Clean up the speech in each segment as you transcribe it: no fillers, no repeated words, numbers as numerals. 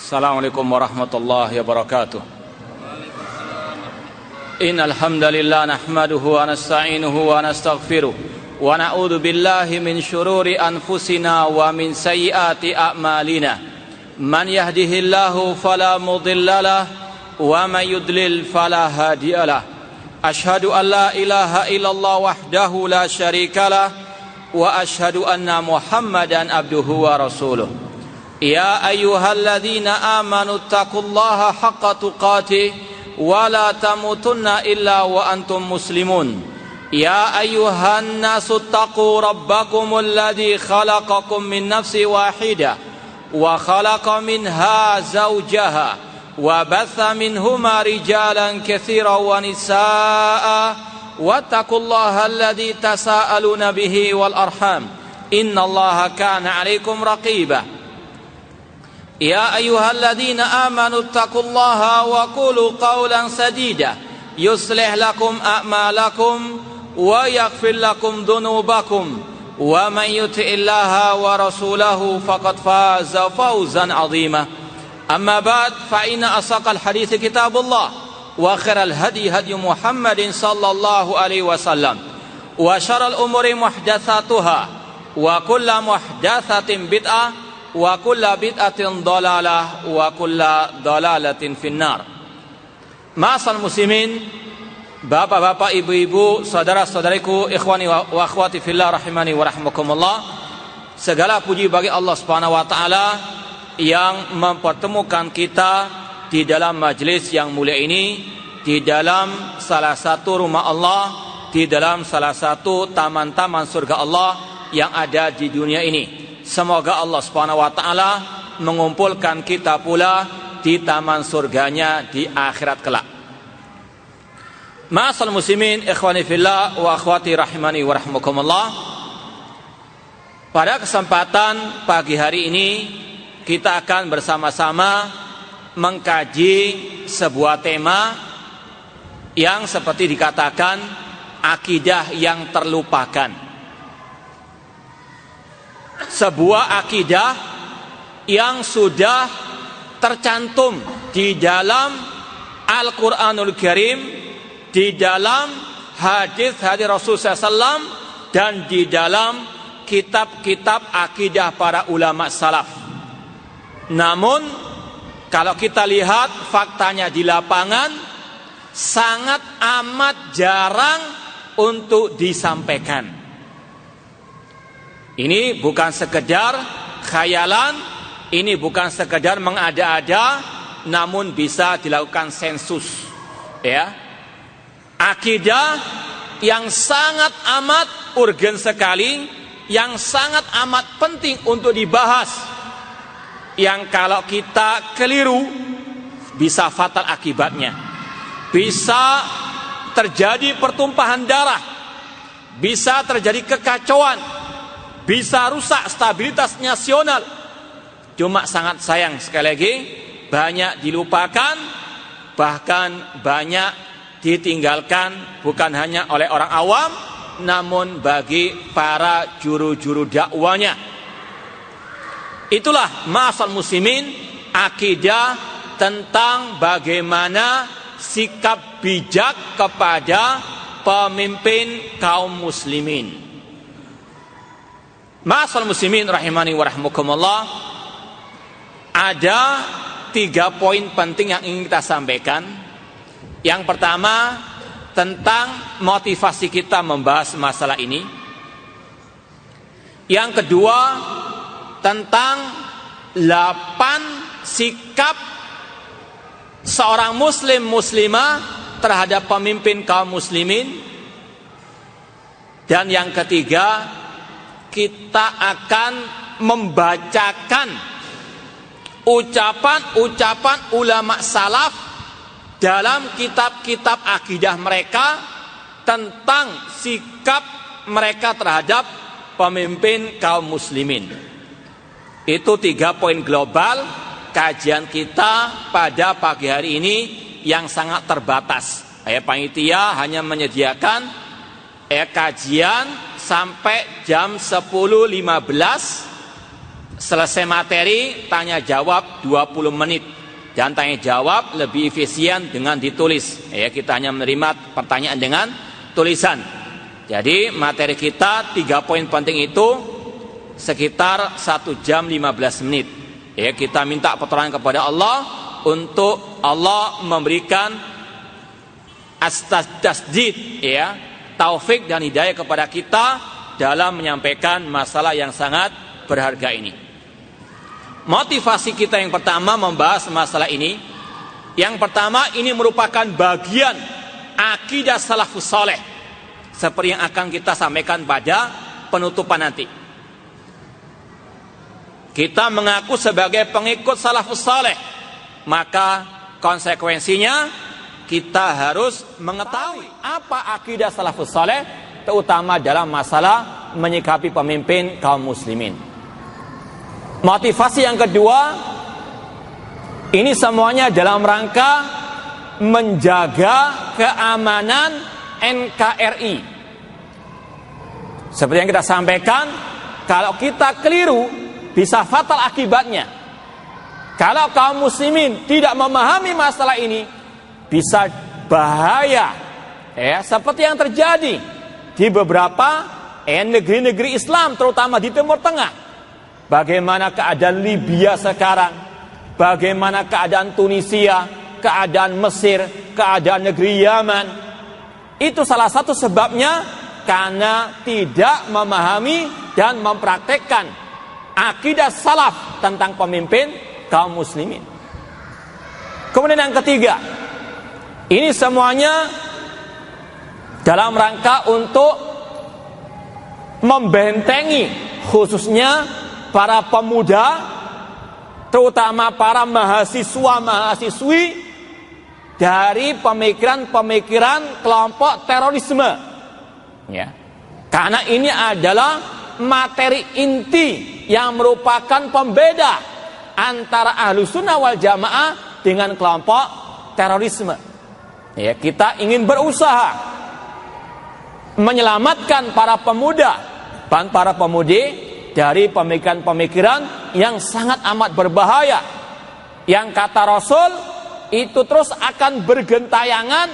Assalamualaikum warahmatullahi wabarakatuh. Innal hamdalillah nahmaduhu wa nasta'inuhu wa nastaghfiruh wa na'udzu billahi min shururi anfusina wa min sayyiati a'malina. Man yahdihillahu fala mudhillalah wa man yudlil fala hadiyalah. Ashhadu an la ilaha illallah wahdahu la syarikalah wa ashhadu anna Muhammadan abduhu wa rasuluh. Ya ayyuhalladzina amanu taqullaha haqqa tuqatih wa la tamutunna illa wa antum muslimun. Ya ayyuhan nasu taqu rabbakumul ladzi khalaqakum min nafsin wahidah wa khalaqa minha zawjaha wa batha minhuma rijalan katsiran wa nisaa'a wattaqullaha alladzi tasaaluna bihi wal arham innallaha kana 'alaikum raqiba. Ya ayyuhalladzina amanu taqullaha wa qulu qawlan sadida yuslih lakum a'malakum wa yaghfir lakum dhunubakum wa man yuti'illaha wa rasulahu faqad faza fawzan 'azima. Amma ba'd, fa inna asaqal hadithi kitabullah wa khairal hadi hadi Muhammadin sallallahu alaihi wasallam wa syarrul umuri muhdatsatuha wa kullu muhdatsatin bid'ah wa kulla bid'atin dhalalah wa kulla dhalalatin finnar. Ma'asal muslimin, bapak-bapak, ibu-ibu, saudara-saudariku, ikhwani wa akhwati fillah rahimani wa rahmakumullah. Segala puji bagi Allah Subhanahu wa taala yang mempertemukan kita di dalam majelis yang mulia ini, di dalam salah satu rumah Allah, di dalam salah satu taman-taman surga Allah yang ada di dunia ini. Semoga Allah Subhanahu wa taala mengumpulkan kita pula di taman surganya di akhirat kelak. Ma'asal muslimin, ikhwani fillah wa akhwati rahimani wa rahmakumullah. Pada kesempatan pagi hari ini kita akan bersama-sama mengkaji sebuah tema yang seperti dikatakan akidah yang terlupakan. Sebuah akidah yang sudah tercantum di dalam Al-Quranul Karim, di dalam hadis-hadis Rasulullah SAW, dan di dalam kitab-kitab akidah para ulama salaf. Namun kalau kita lihat faktanya di lapangan, sangat amat jarang untuk disampaikan. Ini bukan sekedar khayalan, ini bukan sekedar mengada-ada, namun bisa dilakukan sensus. Ya, akidah yang sangat amat urgen sekali, yang sangat amat penting untuk dibahas, yang kalau kita keliru bisa fatal akibatnya, bisa terjadi pertumpahan darah, bisa terjadi kekacauan, bisa rusak stabilitas nasional. Cuma sangat sayang sekali lagi banyak dilupakan, bahkan banyak ditinggalkan, bukan hanya oleh orang awam, namun bagi para juru-juru dakwanya. Itulah ma'asal muslimin, akidah tentang bagaimana sikap bijak kepada pemimpin kaum muslimin. Ma'asal muslimin rahimani wa rahmakumullah, ada 3 poin penting yang ingin kita sampaikan. Yang pertama, tentang motivasi kita membahas masalah ini. Yang kedua, tentang 8 sikap seorang muslim muslimah terhadap pemimpin kaum muslimin. Dan yang ketiga, kita akan membacakan ucapan-ucapan ulama salaf dalam kitab-kitab akidah mereka tentang sikap mereka terhadap pemimpin kaum muslimin. Itu 3 poin global kajian kita pada pagi hari ini yang sangat terbatas. Panitia hanya menyediakan kajian sampai jam 10.15 selesai materi, tanya jawab 20 menit. Dan tanya jawab lebih efisien dengan ditulis. Ya, kita hanya menerima pertanyaan dengan tulisan. Jadi materi kita 3 poin penting itu sekitar 1 jam 15 menit. Ya, kita minta pertolongan kepada Allah untuk Allah memberikan tasdid, ya, taufik dan hidayah kepada kita dalam menyampaikan masalah yang sangat berharga ini. Motivasi kita yang pertama membahas masalah ini. Yang pertama, ini merupakan bagian akidah salafus saleh, seperti yang akan kita sampaikan pada penutupan nanti. Kita mengaku sebagai pengikut salafus saleh, maka konsekuensinya kita harus mengetahui apa akidah salafus saleh, terutama dalam masalah menyikapi pemimpin kaum muslimin. Motivasi yang kedua, ini semuanya dalam rangka menjaga keamanan NKRI. Seperti yang kita sampaikan, kalau kita keliru bisa fatal akibatnya. Kalau kaum muslimin tidak memahami masalah ini, bisa bahaya, ya, seperti yang terjadi di beberapa negeri-negeri Islam, terutama di Timur Tengah. Bagaimana keadaan Libya sekarang, bagaimana keadaan Tunisia, keadaan Mesir, keadaan negeri Yaman. Itu salah satu sebabnya karena tidak memahami dan mempraktekkan akidah salaf tentang pemimpin kaum muslimin. Kemudian yang ketiga, ini semuanya dalam rangka untuk membentengi khususnya para pemuda, terutama para mahasiswa-mahasiswi dari pemikiran-pemikiran kelompok terorisme. Ya. Karena ini adalah materi inti yang merupakan pembeda antara Ahlus Sunnah wal Jamaah dengan kelompok terorisme. Ya, kita ingin berusaha menyelamatkan para pemuda dan para pemudi dari pemikiran-pemikiran yang sangat amat berbahaya, yang kata Rasul itu terus akan bergentayangan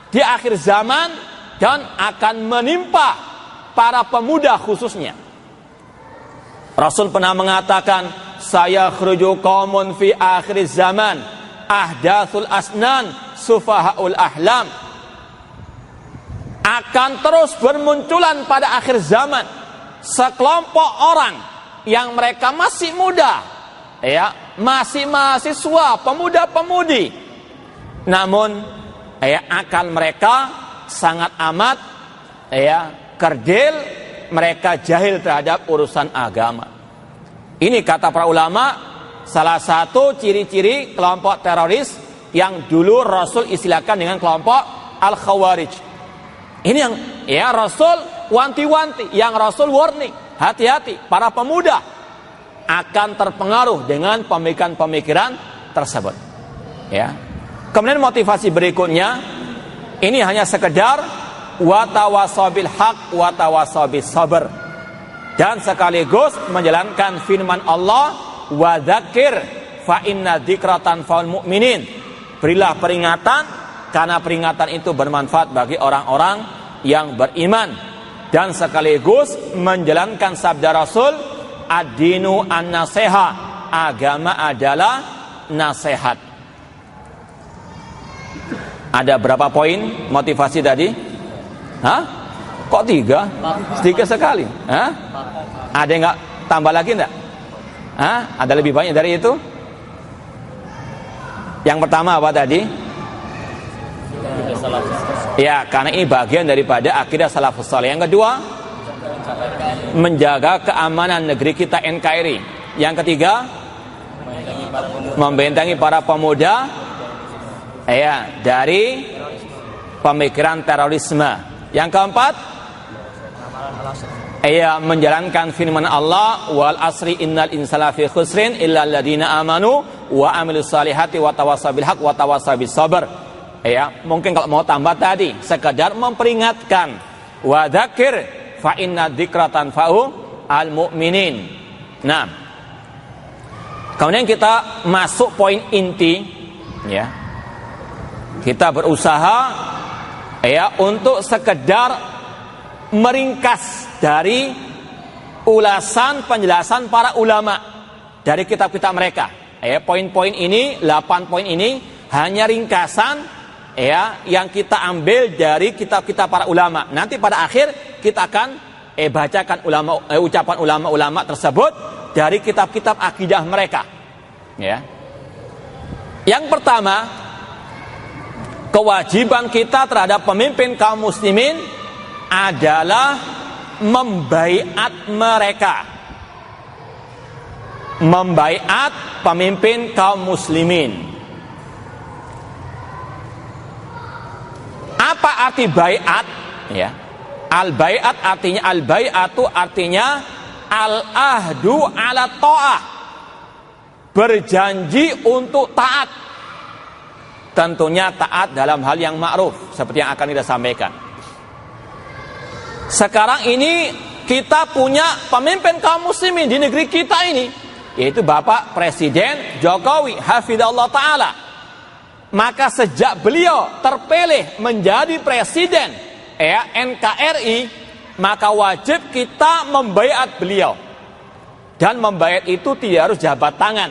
di akhir zaman dan akan menimpa para pemuda khususnya. Rasul pernah mengatakan, saya khruju qaumun fi akhir zaman ahdathul asnan sufahaul ahlam. Akan terus bermunculan pada akhir zaman sekelompok orang yang mereka masih muda, ya, masih mahasiswa, pemuda-pemudi, namun ya, akal mereka sangat amat, ya, kerdil, mereka jahil terhadap urusan agama. Ini kata para ulama, salah satu ciri-ciri kelompok teroris yang dulu Rasul istilahkan dengan kelompok Al-Khawarij. Ini yang, ya, Rasul wanti-wanti, yang Rasul warning, hati-hati, para pemuda akan terpengaruh dengan pemikiran-pemikiran tersebut. Ya. Kemudian motivasi berikutnya, ini hanya sekedar watawasabil haq watawasabil sabar, dan sekaligus menjalankan firman Allah, wa dzakir fa inna dzikra tanfa'ul mu'minin. Berilah peringatan karena peringatan itu bermanfaat bagi orang-orang yang beriman. Dan sekaligus menjalankan sabda Rasul, ad-dinu an-naseha, agama adalah nasihat. Ada berapa poin motivasi tadi? Hah? Kok 3? Sedikit sekali. Hah? Ada yang nggak tambah lagi enggak? Hah? Ada lebih banyak dari itu? Yang pertama apa tadi? Ya, karena ini bagian daripada akidah salafus saleh. Yang kedua, menjaga keamanan negeri kita NKRI. Yang ketiga, membentengi para pemuda, ya, dari pemikiran terorisme. Yang keempat, ya, menjalankan firman Allah, wal asri innal insana fi khusrin illa alladziina amanu wa amilus salihati wa tawassabil haq wa tawassabil sabar. Ya, mungkin kalau mau tambah tadi, sekedar memperingatkan, wa dzakir fa inna dzikra tanfa'u al mu'minin. Nah, Kemudian kita masuk poin inti, ya. Kita berusaha ya untuk sekedar meringkas dari ulasan penjelasan para ulama dari kitab-kitab mereka. Ya, poin-poin ini, 8 poin ini hanya ringkasan ya yang kita ambil dari kitab-kitab para ulama. Nanti pada akhir kita akan bacakan ucapan ulama-ulama tersebut dari kitab-kitab akidah mereka. Ya. Yang pertama, kewajiban kita terhadap pemimpin kaum muslimin adalah membaiat mereka. Membaiat pemimpin kaum muslimin. Apa arti baiat? Ya. Al-baiat artinya al-ahdu ala ta'ah. Berjanji untuk taat. Tentunya taat dalam hal yang ma'ruf, seperti yang akan kita sampaikan. Sekarang ini kita punya pemimpin kaum muslimin di negeri kita ini, yaitu Bapak Presiden Jokowi hafizahullah ta'ala. Maka sejak beliau terpilih menjadi presiden NKRI, maka wajib kita membaiat beliau. Dan membaiat itu tidak harus jabat tangan.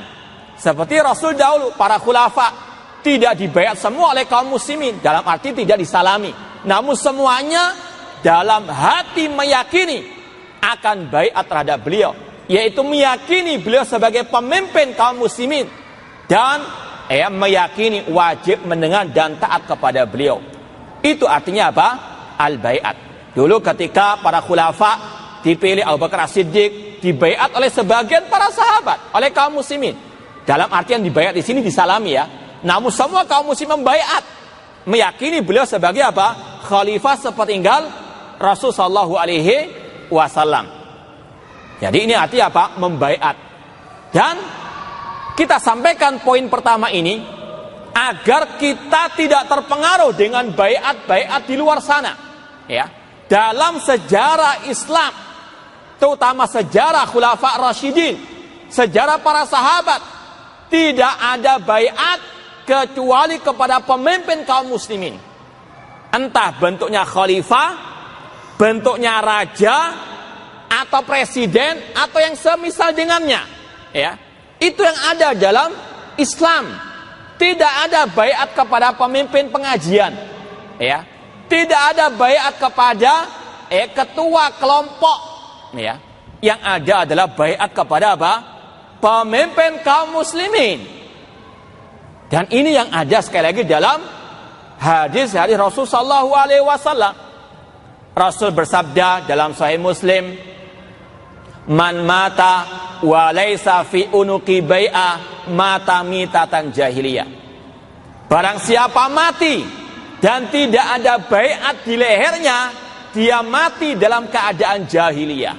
Seperti Rasul dahulu, para khulafa tidak dibaiat semua oleh kaum muslimin, dalam arti tidak disalami. Namun semuanya dalam hati meyakini akan baiat terhadap beliau, yaitu meyakini beliau sebagai pemimpin kaum muslimin dan meyakini wajib mendengar dan taat kepada beliau. Itu artinya apa? Al-baiat. Dulu ketika para khulafa dipilih, Abu Bakar As-Siddiq dibaiat oleh sebagian para sahabat, oleh kaum muslimin. Dalam artian dibaiat di sini disalami ya. Namun semua kaum muslim membaiat, meyakini beliau sebagai apa? Khalifah sepeninggal Rasul sallallahu alaihi wasallam. Jadi ini arti apa? Membaiat. Dan kita sampaikan poin pertama ini agar kita tidak terpengaruh dengan baiat-baiat di luar sana. Ya. Dalam sejarah Islam, terutama sejarah Khulafa Rasyidin, sejarah para sahabat, tidak ada baiat kecuali kepada pemimpin kaum muslimin. Entah bentuknya khalifah, bentuknya raja, atau presiden, atau yang semisal dengannya. Ya. Itu yang ada dalam Islam. Tidak ada baiat kepada pemimpin pengajian. Ya. Tidak ada baiat kepada ketua kelompok. Ya. Yang ada adalah baiat kepada apa? Pemimpin kaum muslimin. Dan ini yang ada sekali lagi dalam hadis Rasul sallallahu alaihi wasallam. Rasul bersabda dalam Sahih Muslim, "Man mata wa laisa fi unuqi bai'ah mata mitatan jahiliyah." Barang siapa mati dan tidak ada baiat di lehernya, dia mati dalam keadaan jahiliyah.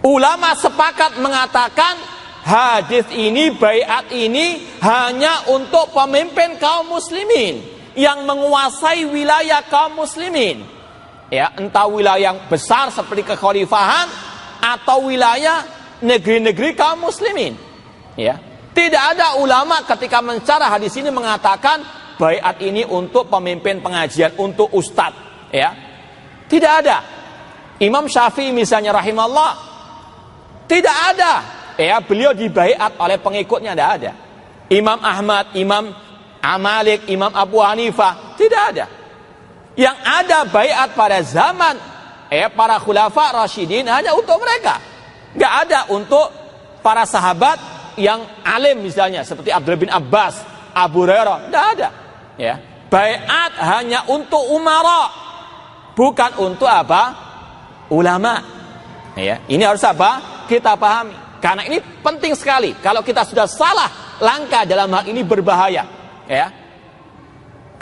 Ulama sepakat mengatakan hadis ini, baiat ini hanya untuk pemimpin kaum muslimin yang menguasai wilayah kaum muslimin. Ya, entah wilayah yang besar seperti kekhalifahan atau wilayah negeri-negeri kaum muslimin. Ya. Tidak ada ulama ketika mencara hadis ini mengatakan baiat ini untuk pemimpin pengajian, untuk ustadz. Ya. Tidak ada. Imam Syafi'i misalnya rahimahullah, tidak ada. Ya, beliau dibaiat oleh pengikutnya, tidak ada. Imam Ahmad, Imam Malik, Imam Abu Hanifah, tidak ada. Yang ada baiat pada zaman para khulafa Rasyidin hanya untuk mereka. Nggak ada untuk para sahabat yang alim misalnya seperti Abdullah bin Abbas, Abu Hurairah, tidak ada. Ya, baiat hanya untuk umara, bukan untuk apa? Ulama. Ya, ini harus apa? Kita pahami. Karena ini penting sekali. Kalau kita sudah salah langkah dalam hal ini berbahaya. Ya.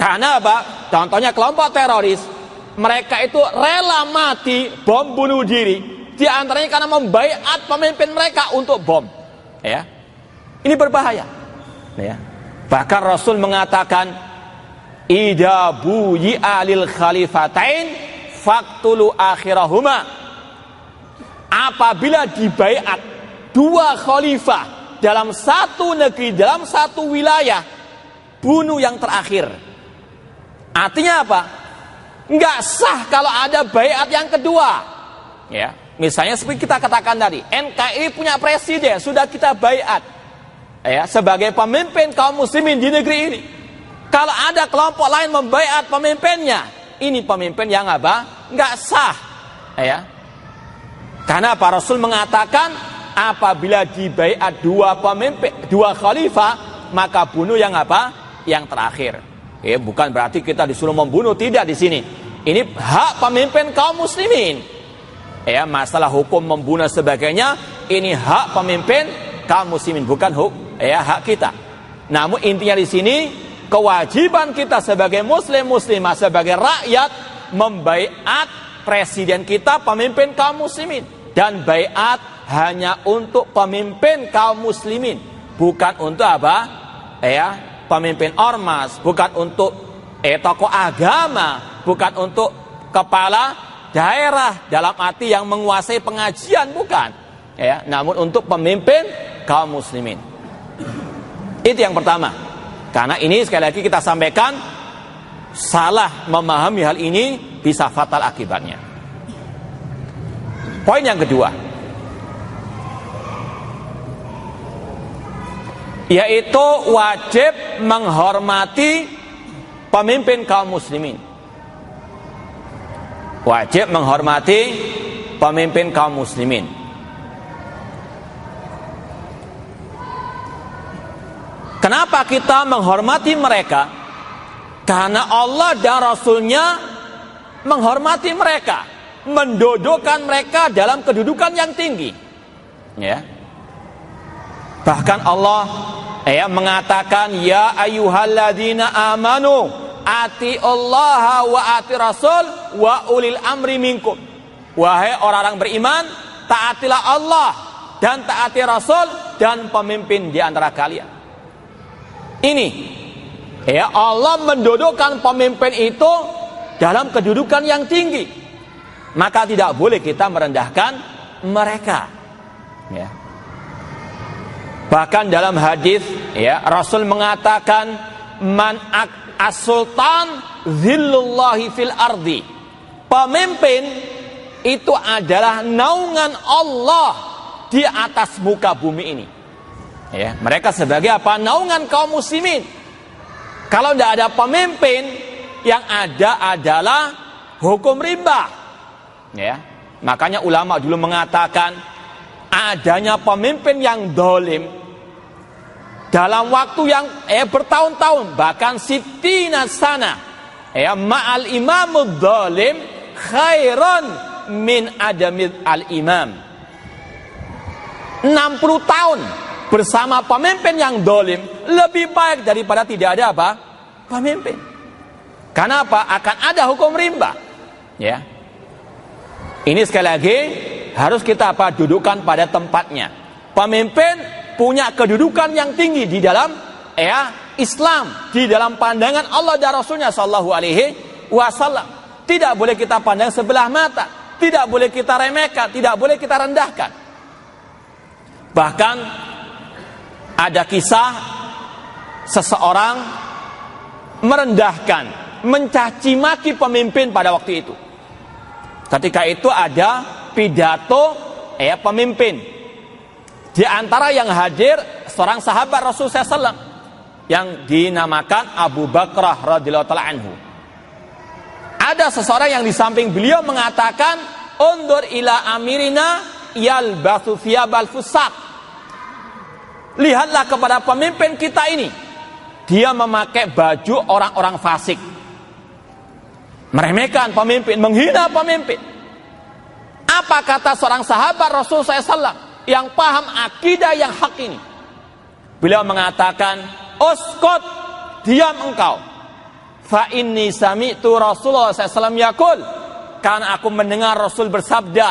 Karena apa? Contohnya kelompok teroris, mereka itu rela mati bom bunuh diri. Di antaranya karena membaiat pemimpin mereka untuk bom. Ya. Ini berbahaya. Ya. Bahkan Rasul mengatakan, "Idza buyi'a lil khalifatain faqtulu akhirahuma." Apabila dibaiat dua khalifah dalam satu negeri, dalam satu wilayah, bunuh yang terakhir. Artinya apa? Nggak sah kalau ada baiat yang kedua. Ya, misalnya seperti kita katakan tadi, NKRI punya presiden, sudah kita baiat, ya, sebagai pemimpin kaum muslimin di negeri ini. Kalau ada kelompok lain membaiat pemimpinnya, ini pemimpin yang apa? Nggak sah. Ya. Karena Pak Rasul mengatakan apabila dibaiat dua pemimpin, dua khalifah, maka bunuh yang apa? Yang terakhir. Ya, bukan berarti kita disuruh membunuh, tidak di sini. Ini hak pemimpin kaum muslimin. Ya, masalah hukum membunuh sebagainya, ini hak pemimpin kaum muslimin, bukan hak kita. Namun intinya di sini kewajiban kita sebagai muslim muslimah, sebagai rakyat, membaiat presiden kita, pemimpin kaum muslimin. Dan baiat hanya untuk pemimpin kaum muslimin, bukan untuk apa? Pemimpin ormas, bukan untuk tokoh agama, bukan untuk kepala daerah dalam arti yang menguasai pengajian, bukan. Namun untuk pemimpin kaum muslimin. Itu yang pertama. Karena ini sekali lagi kita sampaikan, salah memahami hal ini bisa fatal akibatnya. Poin yang kedua, yaitu wajib menghormati pemimpin kaum muslimin. Wajib menghormati pemimpin kaum muslimin. Kenapa kita menghormati mereka? Karena Allah dan Rasulnya menghormati mereka, mendudukkan mereka dalam kedudukan yang tinggi. Ya. Bahkan Allah mengatakan, ya ayyuhalladzina amanu atiullaha wa ati rasul wa ulil amri minkum. Wahai orang-orang beriman, taatilah Allah dan taati Rasul dan pemimpin di antara kalian. Ini Allah mendudukkan pemimpin itu dalam kedudukan yang tinggi, maka tidak boleh kita merendahkan mereka. Ya. Bahkan dalam hadis, Rasul mengatakan, man as-sultan zillullahi fil ardi. Pemimpin itu adalah naungan Allah di atas muka bumi ini. Ya, mereka sebagai apa? Naungan kaum muslimin. Kalau tidak ada pemimpin, yang ada adalah hukum rimba. Ya, makanya ulama dulu mengatakan adanya pemimpin yang dolim dalam waktu yang bertahun-tahun, bahkan sitina sana, ma'al imamud dolim khairan min adamid al-imam. 60 tahun bersama pemimpin yang dolim lebih baik daripada tidak ada apa? Pemimpin. Karena apa? Akan ada hukum rimba. Ya. Ini sekali lagi harus kita dudukkan pada tempatnya. Pemimpin punya kedudukan yang tinggi di dalam Islam, di dalam pandangan Allah dan Rasulnya sallallahu alaihi wasallam. Tidak boleh kita pandang sebelah mata, tidak boleh kita remehkan, tidak boleh kita rendahkan. Bahkan ada kisah seseorang merendahkan, mencaci maki pemimpin pada waktu itu. Ketika itu ada pidato pemimpin. Di antara yang hadir seorang sahabat Rasul SAW yang dinamakan Abu Bakrah radhiyallahu ta'ala anhu. Ada seseorang yang di samping beliau mengatakan, undur ila amirina yalbathu thiyabal fusaq. Lihatlah kepada pemimpin kita ini, dia memakai baju orang-orang fasik, meremehkan pemimpin, menghina pemimpin. Apa kata seorang sahabat Rasul SAW yang paham akidah yang hak ini? Beliau mengatakan, uskut, diam engkau. Fa inni sami'tu Rasulullah SAW yaqul, karena aku mendengar Rasul bersabda,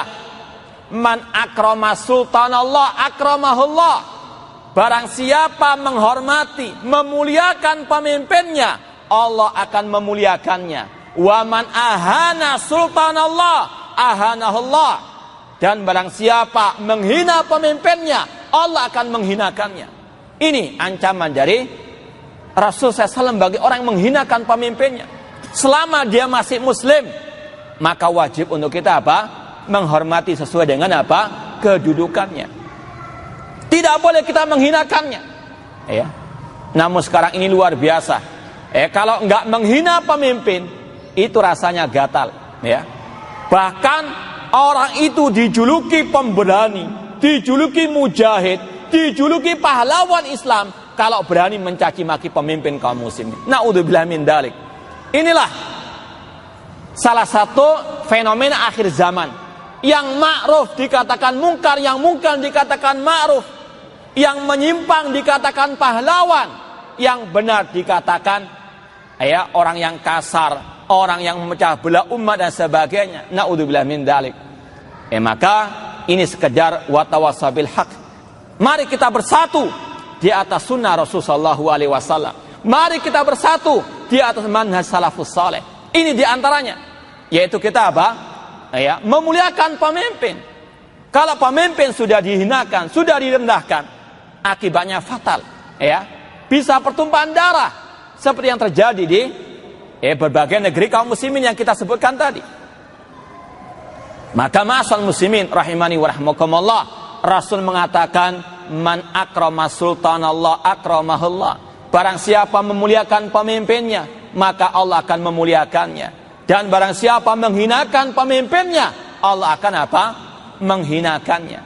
man akrama sultanallah akramahullah. Barang siapa menghormati, memuliakan pemimpinnya, Allah akan memuliakannya. Wa man ahana sultanallah ahanahullah. Dan barang siapa menghina pemimpinnya, Allah akan menghinakannya. Ini ancaman dari Rasul SAW bagi orang yang menghinakan pemimpinnya. Selama dia masih muslim, maka wajib untuk kita apa? Menghormati sesuai dengan apa? Kedudukannya. Tidak boleh kita menghinakannya. Ya. Namun sekarang ini luar biasa. Kalau nggak menghina pemimpin, itu rasanya gatal. Ya. Bahkan orang itu dijuluki pemberani, dijuluki mujahid, dijuluki pahlawan Islam kalau berani mencaci maki pemimpin kaum muslimin. Na'udzubillah min dzalik. Inilah salah satu fenomena akhir zaman. Yang ma'ruf dikatakan mungkar, yang mungkar dikatakan ma'ruf, yang menyimpang dikatakan pahlawan, yang benar dikatakan orang yang kasar, orang yang memecah belah umat dan sebagainya. Na'udzubillah min dzalik. Maka ini sekedar watawasabil haq. Mari kita bersatu di atas sunnah Rasulullah SAW. Mari kita bersatu di atas manhaj salafus saleh. Ini diantaranya, yaitu kita apa? Memuliakan pemimpin. Kalau pemimpin sudah dihinakan, sudah direndahkan, akibatnya fatal. Bisa pertumpahan darah seperti yang terjadi di berbagai negeri kaum muslimin yang kita sebutkan tadi. Maka ma'asal muslimin rahimani wa rahmakumullah, Rasul mengatakan, man akrama sultanallah akramahullah. Barang siapa memuliakan pemimpinnya, maka Allah akan memuliakannya. Dan barang siapa menghinakan pemimpinnya, Allah akan apa? Menghinakannya.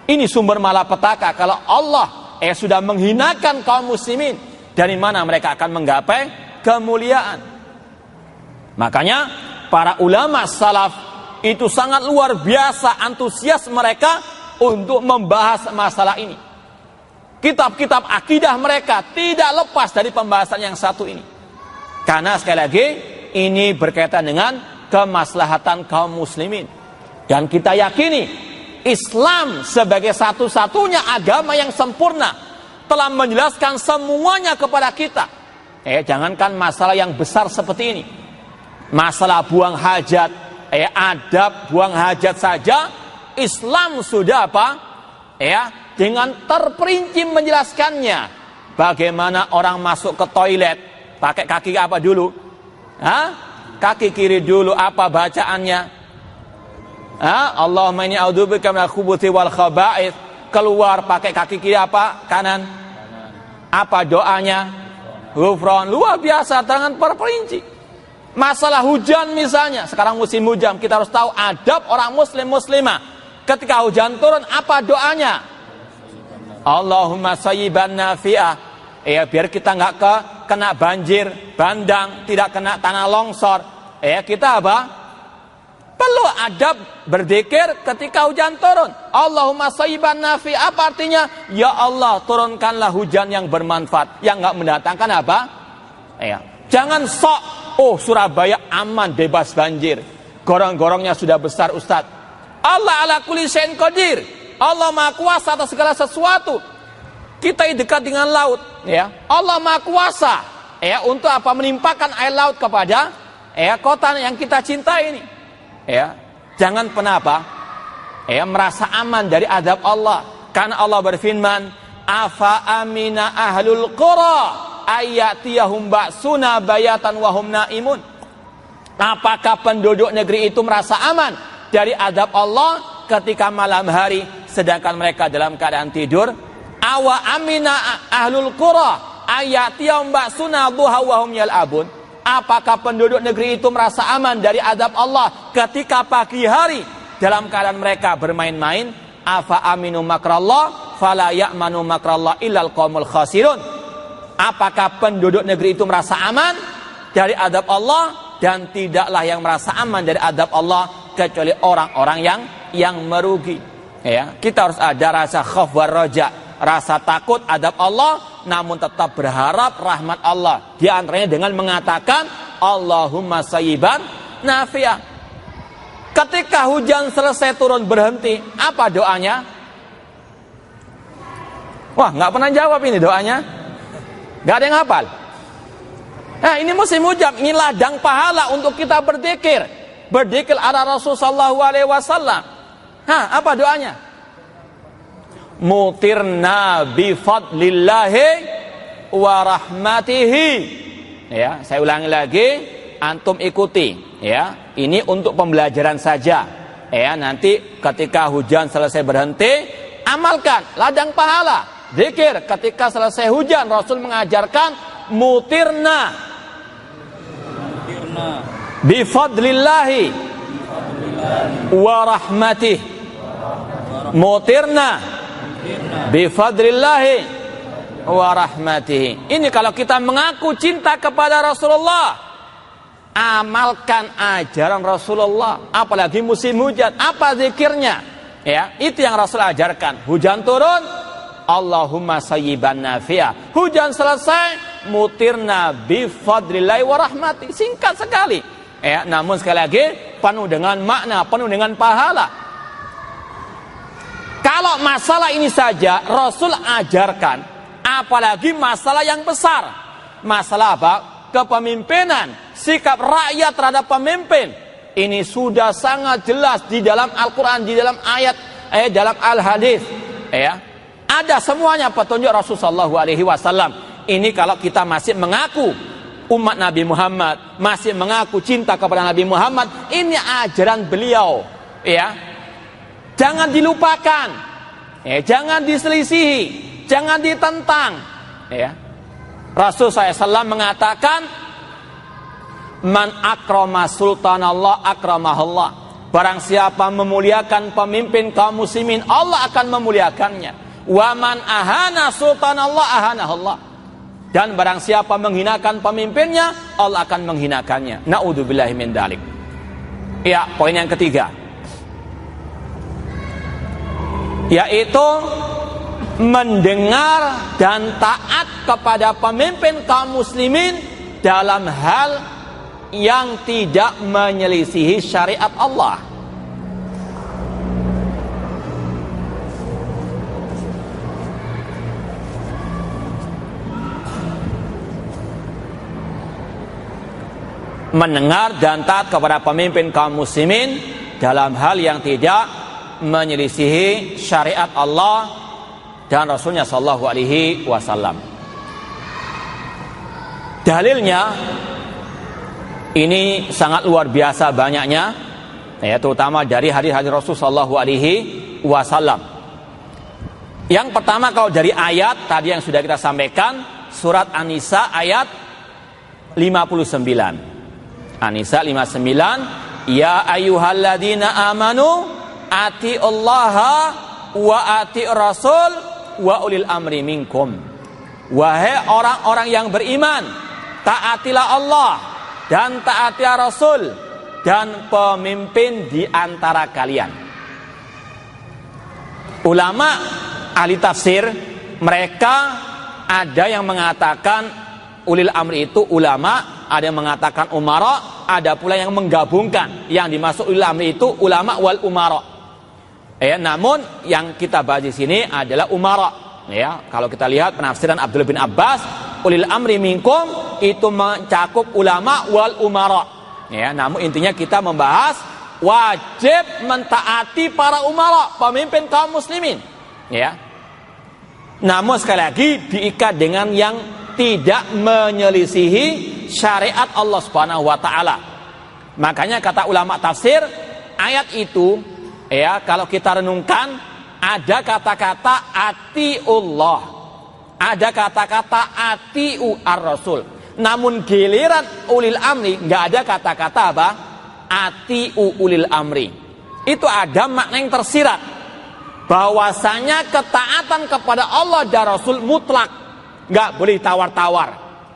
Ini sumber malapetaka. Kalau Allah sudah menghinakan kaum muslimin, dari mana mereka akan menggapai kemuliaan? Makanya para ulama salaf itu sangat luar biasa antusias mereka untuk membahas masalah ini. Kitab-kitab akidah mereka tidak lepas dari pembahasan yang satu ini. Karena sekali lagi, ini berkaitan dengan kemaslahatan kaum muslimin. Dan kita yakini Islam sebagai satu-satunya agama yang sempurna telah menjelaskan semuanya kepada kita. Jangankan masalah yang besar seperti ini, masalah buang hajat, adab buang hajat saja, Islam sudah apa? Dengan terperinci menjelaskannya. Bagaimana orang masuk ke toilet, pakai kaki apa dulu? Kaki kiri dulu, apa bacaannya? Allahumma inni a'udzubika minal khubuthi wal khaba'ith. Keluar pakai kaki kiri apa? Kanan. Apa doanya? Ghufran. Luar biasa dengan terperinci. Masalah hujan misalnya, sekarang musim hujan, kita harus tahu adab orang muslim muslimah. Ketika hujan turun, apa doanya? Allahumma sayyiban nafi'ah. Biar kita nggak kena banjir bandang, tidak kena tanah longsor. Kita apa? Perlu adab berzikir ketika hujan turun. Allahumma sayyiban nafi. Apa artinya? Ya Allah, turunkanlah hujan yang bermanfaat, yang nggak mendatangkan apa? Jangan sok, Surabaya aman, bebas banjir, gorong-gorongnya sudah besar Ustaz. Allah ala kulli syai'in qadir. Allah Maha Kuasa atas segala sesuatu. Kita dekat dengan laut, Allah Maha Kuasa, untuk apa? Menimpakan air laut kepada kota yang kita cintai ini. Jangan pernah apa? Merasa aman dari azab Allah. Karena Allah berfirman, afa amina ahlul qura ayatiyahum ba'suna bayatan wa hum naimun. Apakah penduduk negeri itu merasa aman dari azab Allah ketika malam hari sedangkan mereka dalam keadaan tidur? Awa amina ahlul qura ayatiyahum ba'suna duha wa hum yal'abun. Apakah penduduk negeri itu merasa aman dari azab Allah ketika pagi hari dalam keadaan mereka bermain-main? Afa aminu makrallah fala ya'manu makrallah illal qaumul khasirun. Apakah penduduk negeri itu merasa aman dari azab Allah? Dan tidaklah yang merasa aman dari azab Allah kecuali orang-orang yang merugi. Kita harus ada rasa khauf war raja, rasa takut adab Allah, namun tetap berharap rahmat Allah. Di antaranya dengan mengatakan Allahumma sayyiban nafi'ah. Ketika hujan selesai turun berhenti, apa doanya? Wah, nggak pernah jawab ini doanya. Nggak ada yang hafal. Nah, ini musim hujan, ini ladang pahala untuk kita berzikir. Berzikir ala Rasul sallallahu alaihi wasallam. Apa doanya? mutirna bi fadlillahi wa rahmatihi. Ya, saya ulangi lagi, antum ikuti ya. Ini untuk pembelajaran saja. Ya, nanti ketika hujan selesai berhenti, amalkan ladang pahala. Zikir ketika selesai hujan, Rasul mengajarkan mutirna bi fadlillahi wa rahmatihi. Mutirna bifadlillahi wa rahmatihi. Ini kalau kita mengaku cinta kepada Rasulullah, amalkan ajaran Rasulullah. Apalagi musim hujan, apa zikirnya? Ya, itu yang Rasul ajarkan. Hujan turun, Allahumma sayyiban nafi'ah. Hujan selesai, mutirna bifadlillahi wa rahmatihi. Singkat sekali. Ya, namun sekali lagi penuh dengan makna, penuh dengan pahala. Kalau masalah ini saja Rasul ajarkan, apalagi masalah yang besar. Masalah apa? Kepemimpinan, sikap rakyat terhadap pemimpin. Ini sudah sangat jelas di dalam Al-Quran, di dalam ayat, dalam Al-Hadis. Ya. Ada semuanya petunjuk Rasulullah SAW. Ini kalau kita masih mengaku umat Nabi Muhammad, masih mengaku cinta kepada Nabi Muhammad, ini ajaran beliau. Ya. Jangan dilupakan, ya, jangan diselisihi, jangan ditentang. Ya. Rasul SAW mengatakan, man akrama sultanallah akramahullah. Barang siapa memuliakan pemimpin kaum muslimin, Allah akan memuliakannya. Wa man ahana sultanallah ahanahullah. Dan barang siapa menghinakan pemimpinnya, Allah akan menghinakannya. Na'udzubillahi min dzalik. Ya, poin yang ketiga, yaitu mendengar dan taat kepada pemimpin kaum muslimin dalam hal yang tidak menyelisihi syariat Allah. Mendengar dan taat kepada pemimpin kaum muslimin dalam hal yang tidak menyelisihi syariat Allah dan Rasulnya Shallallahu Alaihi Wasallam. Dalilnya ini sangat luar biasa banyaknya, ya, terutama dari hadis-hadis Rasul Shallallahu Alaihi Wasallam. Yang pertama, kalau dari ayat tadi yang sudah kita sampaikan, surat An-Nisa ayat 59. An-Nisa 59, ya ayyuhalladzina amanu atiullaha wa atiur rasul wa ulil amri minkum. Wahai orang-orang yang beriman, taatilah Allah dan taatilah Rasul dan pemimpin di antara kalian. Ulama ahli tafsir, mereka ada yang mengatakan ulil amri itu ulama, ada yang mengatakan umara, ada pula yang menggabungkan. Yang dimaksud ulil amri itu ulama wal umara. Ya, namun yang kita bahas di sini adalah umara. Ya, kalau kita lihat penafsiran Abdullah bin Abbas, ulil amri minkum itu mencakup ulama wal umara. Ya, namun intinya kita membahas wajib mentaati para umara, pemimpin kaum muslimin. Ya. Namun sekali lagi diikat dengan yang tidak menyelisihi syariat Allah Subhanahu wa taala. Makanya kata ulama tafsir, ayat itu, ya, kalau kita renungkan, ada kata-kata atiullah, ada kata-kata atiu ar-rasul. Namun giliran ulil amri nggak ada kata-kata apa? Atiu ulil amri. Itu ada makna yang tersirat, bahwasanya ketaatan kepada Allah dan Rasul mutlak, nggak boleh tawar-tawar.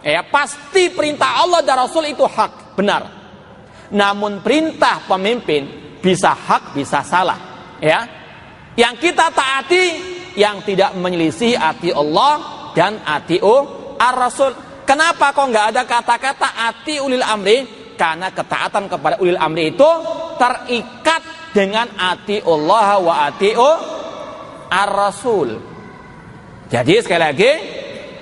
Ya, pasti perintah Allah dan Rasul itu hak, benar. Namun perintah pemimpin bisa hak, bisa salah. Ya, yang kita taati yang tidak menyelisih ati Allah dan atiu ar-rasul. Kenapa kok nggak ada kata-kata ati ulil amri? Karena ketaatan kepada ulil amri itu terikat dengan ati Allah wa atiu ar-rasul. Jadi sekali lagi,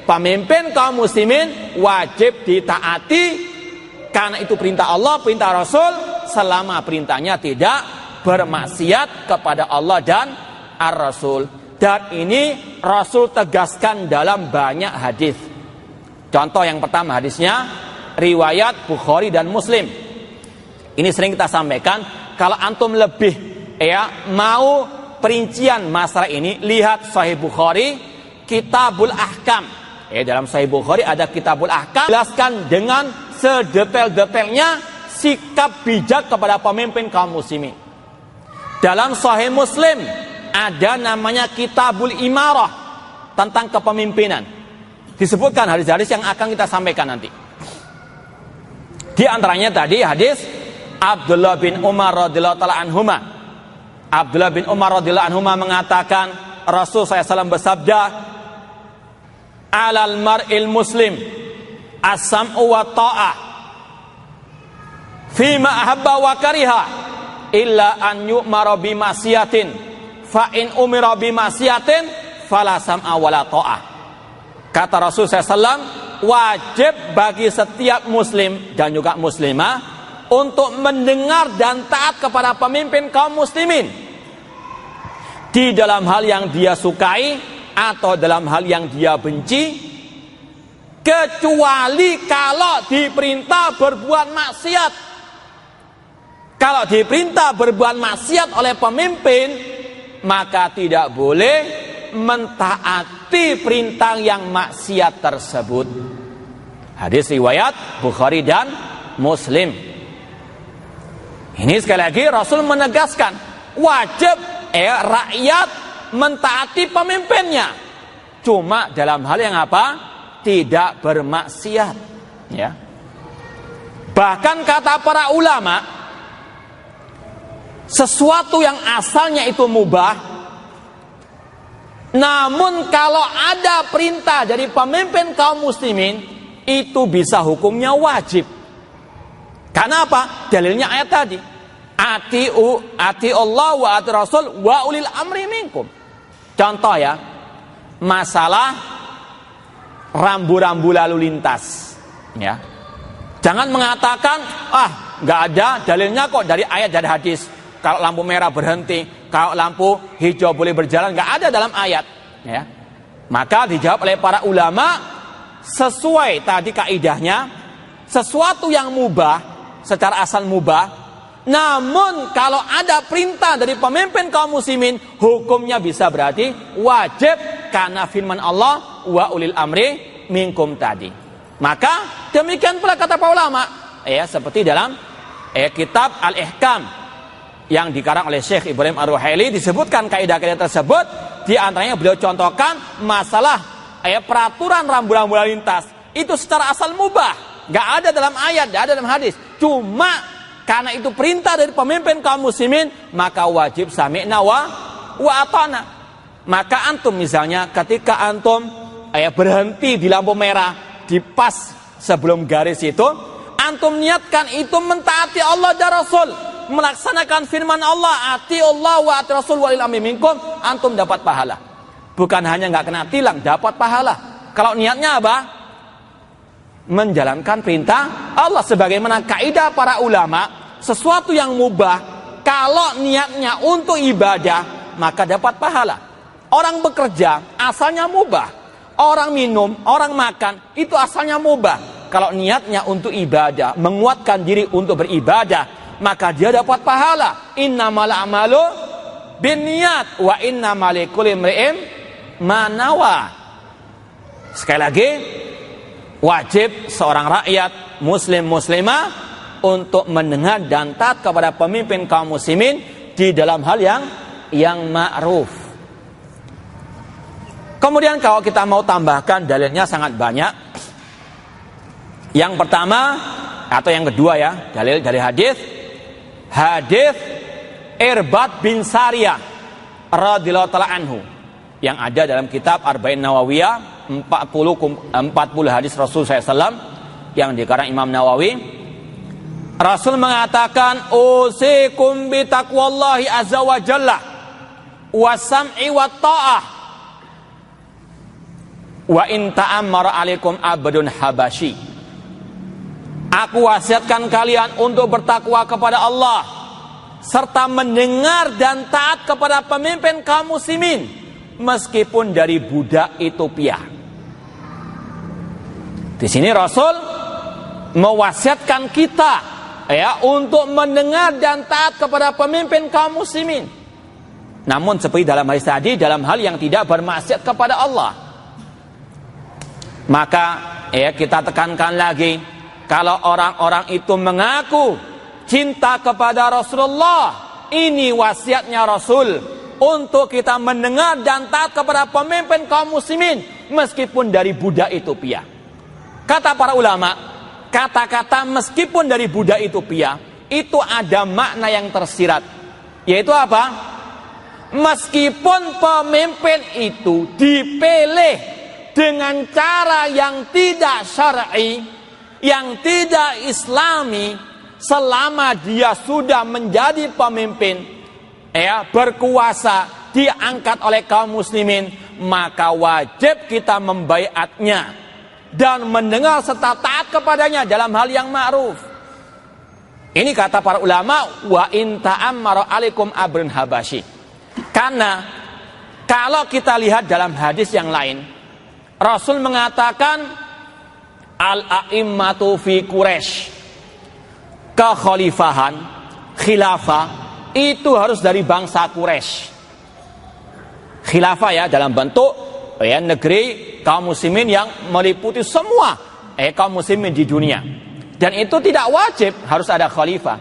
pemimpin kaum muslimin wajib ditaati karena itu perintah Allah, perintah Rasul, selama perintahnya tidak bermaksiat kepada Allah dan ar-rasul. Dan ini Rasul tegaskan dalam banyak hadis. Contoh yang pertama hadisnya riwayat Bukhari dan Muslim. Ini sering kita sampaikan, kalau antum lebih mau perincian masalah ini, lihat Sahih Bukhari, Kitabul Ahkam. Dalam Sahih Bukhari ada Kitabul Ahkam, jelaskan dengan sedetail-detailnya sikap bijak kepada pemimpin kaum muslimin. Dalam Sahih Muslim ada namanya Kitabul Imarah, tentang kepemimpinan. Disebutkan hadis-hadis yang akan kita sampaikan nanti. Di antaranya tadi hadis Abdullah bin Umar radhiyallahu ta'ala anhuma. Abdullah bin Umar radhiyallahu anhuma mengatakan, Rasul SAW bersabda, alal mar'il muslim as-sam'u wa ta'ah fima ahabba wa kariha illa an yu'mara bi ma'siyatin fa in umira bi ma'siyatin fala sam'a wala ta'ah. Kata Rasul SAW, wajib bagi setiap muslim dan juga muslimah untuk mendengar dan taat kepada pemimpin kaum muslimin di dalam hal yang dia sukai atau dalam hal yang dia benci, kecuali kalau diperintah berbuat maksiat. Kalau diperintah berbuat maksiat oleh pemimpin, maka tidak boleh mentaati perintah yang maksiat tersebut. Hadis riwayat Bukhari dan Muslim. Ini sekali lagi Rasul menegaskan, wajib rakyat mentaati pemimpinnya, cuma dalam hal yang apa? Tidak bermaksiat, ya. Bahkan kata para ulama, sesuatu yang asalnya itu mubah, namun kalau ada perintah dari pemimpin kaum muslimin, itu bisa hukumnya wajib. Karena apa? Dalilnya ayat tadi, ati Allah wa ati Rasul wa ulil amri minkum. Contoh ya, masalah rambu-rambu lalu lintas, ya. Jangan mengatakan, nggak ada dalilnya kok dari ayat dan hadis. Kalau lampu merah berhenti, kalau lampu hijau boleh berjalan, nggak ada dalam ayat, ya. Maka dijawab oleh para ulama, sesuai tadi kaidahnya, sesuatu yang mubah secara asal mubah, namun kalau ada perintah dari pemimpin kaum muslimin, hukumnya bisa berarti wajib, karena firman Allah wa ulil amri minkum tadi. Maka demikian pula kata para ulama, seperti dalam kitab Al-Ihkam yang dikarang oleh Syekh Ibrahim Ar-Ruhaili, disebutkan kaidah-kaidah tersebut. Di antaranya beliau contohkan masalah peraturan rambu-rambu lalu lintas, itu secara asal mubah, nggak ada dalam ayat, nggak ada dalam hadis. Cuma karena itu perintah dari pemimpin kaum muslimin, maka wajib sami'na wa ata'na. Maka antum misalnya ketika antum berhenti di lampu merah, di pas sebelum garis itu, antum niatkan itu mentaati Allah dan Rasul, melaksanakan firman Allah, ati Allah wa ati Rasul walil amri minkum, antum dapat pahala. Bukan hanya nggak kena tilang, dapat pahala. Kalau niatnya apa? Menjalankan perintah Allah. Sebagaimana kaidah para ulama, sesuatu yang mubah kalau niatnya untuk ibadah, maka dapat pahala. Orang bekerja asalnya mubah, orang minum, orang makan, itu asalnya mubah. Kalau niatnya untuk ibadah, menguatkan diri untuk beribadah, maka dia dapat pahala. Innamal a'malu binniyat wa innamal likulli imri'in ma nawa. Sekali lagi, wajib seorang rakyat muslim muslimah untuk mendengar dan taat kepada pemimpin kaum muslimin di dalam hal yang ma'ruf. Kemudian kalau kita mau tambahkan, dalilnya sangat banyak. Yang pertama atau yang kedua ya, dalil dari hadis Irbad bin Sariyah radhiyallahu ta'ala anhu yang ada dalam kitab Arba'in Nawawiyah, 40 hadis Rasul SAW yang dikarang Imam Nawawi. Rasul mengatakan, usikum bi taqwallahi azza wa jalla wa sam'i wa ta'ah wa in ta'ammara alaikum abdun habashi. Aku wasiatkan kalian untuk bertakwa kepada Allah serta mendengar dan taat kepada pemimpin kaum muslimin, meskipun dari budak Ethiopia. Di sini Rasul mewasiatkan kita untuk mendengar dan taat kepada pemimpin kaum muslimin. Namun seperti dalam hadis tadi, dalam hal yang tidak bermaksiat kepada Allah. Maka kita tekankan lagi, kalau orang-orang itu mengaku cinta kepada Rasulullah, ini wasiatnya Rasul untuk kita mendengar dan taat kepada pemimpin kaum muslimin meskipun dari budak Ethiopia. Kata para ulama, kata-kata meskipun dari budak Ethiopia itu ada makna yang tersirat, yaitu apa? Meskipun pemimpin itu dipilih dengan cara yang tidak syar'i, yang tidak islami, selama dia sudah menjadi pemimpin, berkuasa, diangkat oleh kaum muslimin, maka wajib kita membaiatnya dan mendengar serta taat kepadanya dalam hal yang ma'ruf. Ini kata para ulama, wa in ta'ammara alaikum abrun habasyi. Karena kalau kita lihat dalam hadis yang lain, Rasul mengatakan al-a'immatu fi Quraisy, kekhalifahan, khilafah itu harus dari bangsa Quraisy. Khilafah dalam bentuk negeri kaum muslimin yang meliputi semua kaum muslimin di dunia. Dan itu tidak wajib harus ada khalifah.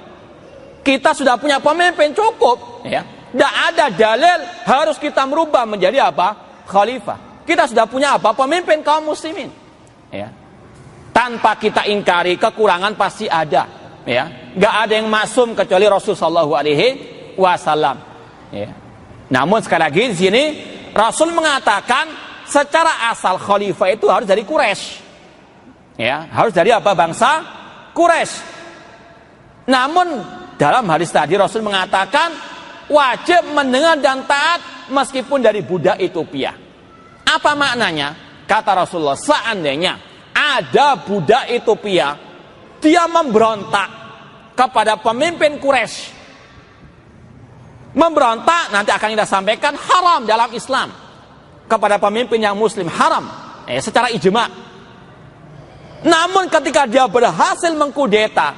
Kita sudah punya pemimpin cukup, tidak ada dalil harus kita merubah menjadi apa? Khalifah. Kita sudah punya apa? Pemimpin kaum muslimin. Tanpa kita ingkari, kekurangan pasti ada. Nggak ada yang maksum kecuali Rasulullah SAW. Namun sekali lagi di sini Rasul mengatakan secara asal khalifah itu harus dari Quraisy. Harus dari apa? Bangsa Quraisy. Namun dalam hadis tadi Rasul mengatakan wajib mendengar dan taat meskipun dari budak Ethiopia. Apa maknanya? Kata Rasulullah, seandainya ada budak Ethiopia, dia memberontak kepada pemimpin Quraisy. Memberontak nanti akan kita sampaikan haram dalam Islam. Kepada pemimpin yang muslim haram secara ijma. Namun ketika dia berhasil mengkudeta,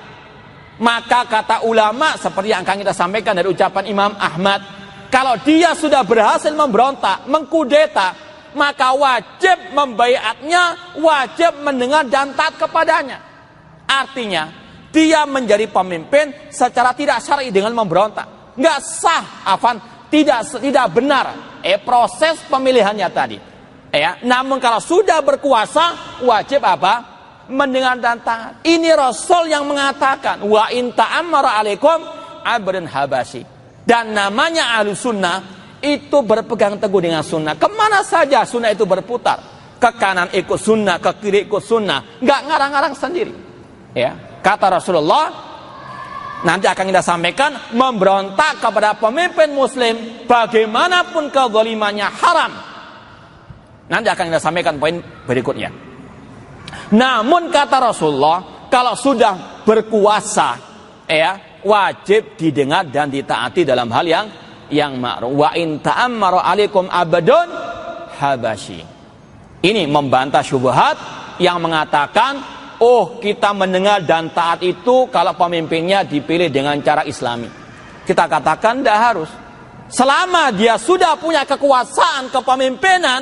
maka kata ulama seperti yang akan kita sampaikan dari ucapan Imam Ahmad, kalau dia sudah berhasil memberontak, mengkudeta, maka wajib membaiatnya, wajib mendengar dan taat kepadanya. Artinya dia menjadi pemimpin secara tidak syar'i dengan memberontak. Nggak sah, tidak benar proses pemilihannya tadi. Namun kalau sudah berkuasa, wajib apa? Mendengar dan taat. Ini Rasul yang mengatakan, wa in ta'ammara alaikum abrun habasyi. Dan namanya ahlu sunnah itu berpegang teguh dengan sunnah. Kemana saja sunnah itu berputar. Ke kanan ikut sunnah, ke kiri ikut sunnah. Nggak ngarang-ngarang sendiri. Kata Rasulullah, nanti akan kita sampaikan, memberontak kepada pemimpin muslim bagaimanapun kezalimannya haram. Nanti akan kita sampaikan poin berikutnya. Namun kata Rasulullah, kalau sudah berkuasa, wajib didengar dan ditaati dalam hal yang ma'ruf. Wa in ta'ammara alaikum abadun habasyi. Ini membantah syubhat yang mengatakan, kita mendengar dan taat itu kalau pemimpinnya dipilih dengan cara islami. Kita katakan tidak harus. Selama dia sudah punya kekuasaan kepemimpinan,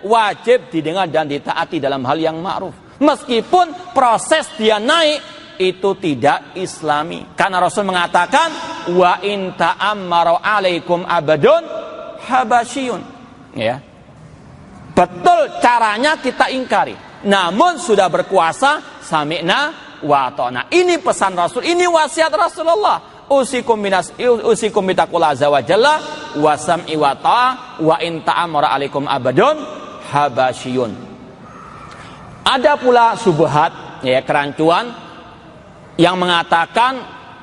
wajib didengar dan ditaati dalam hal yang ma'ruf. Meskipun proses dia naik itu tidak islami. Karena Rasul mengatakan, wa in ta'ammara alaikum abadun habasyun. Betul caranya kita ingkari. Namun sudah berkuasa, sami'na wa ata'na. Ini pesan Rasul, ini wasiat Rasulullah. Usikum bitaqullah azza wa jalla wa sam'i wa ta'a wa in ta'ammara alaikum abadun habasyun. Ada pula subhat, kerancuan yang mengatakan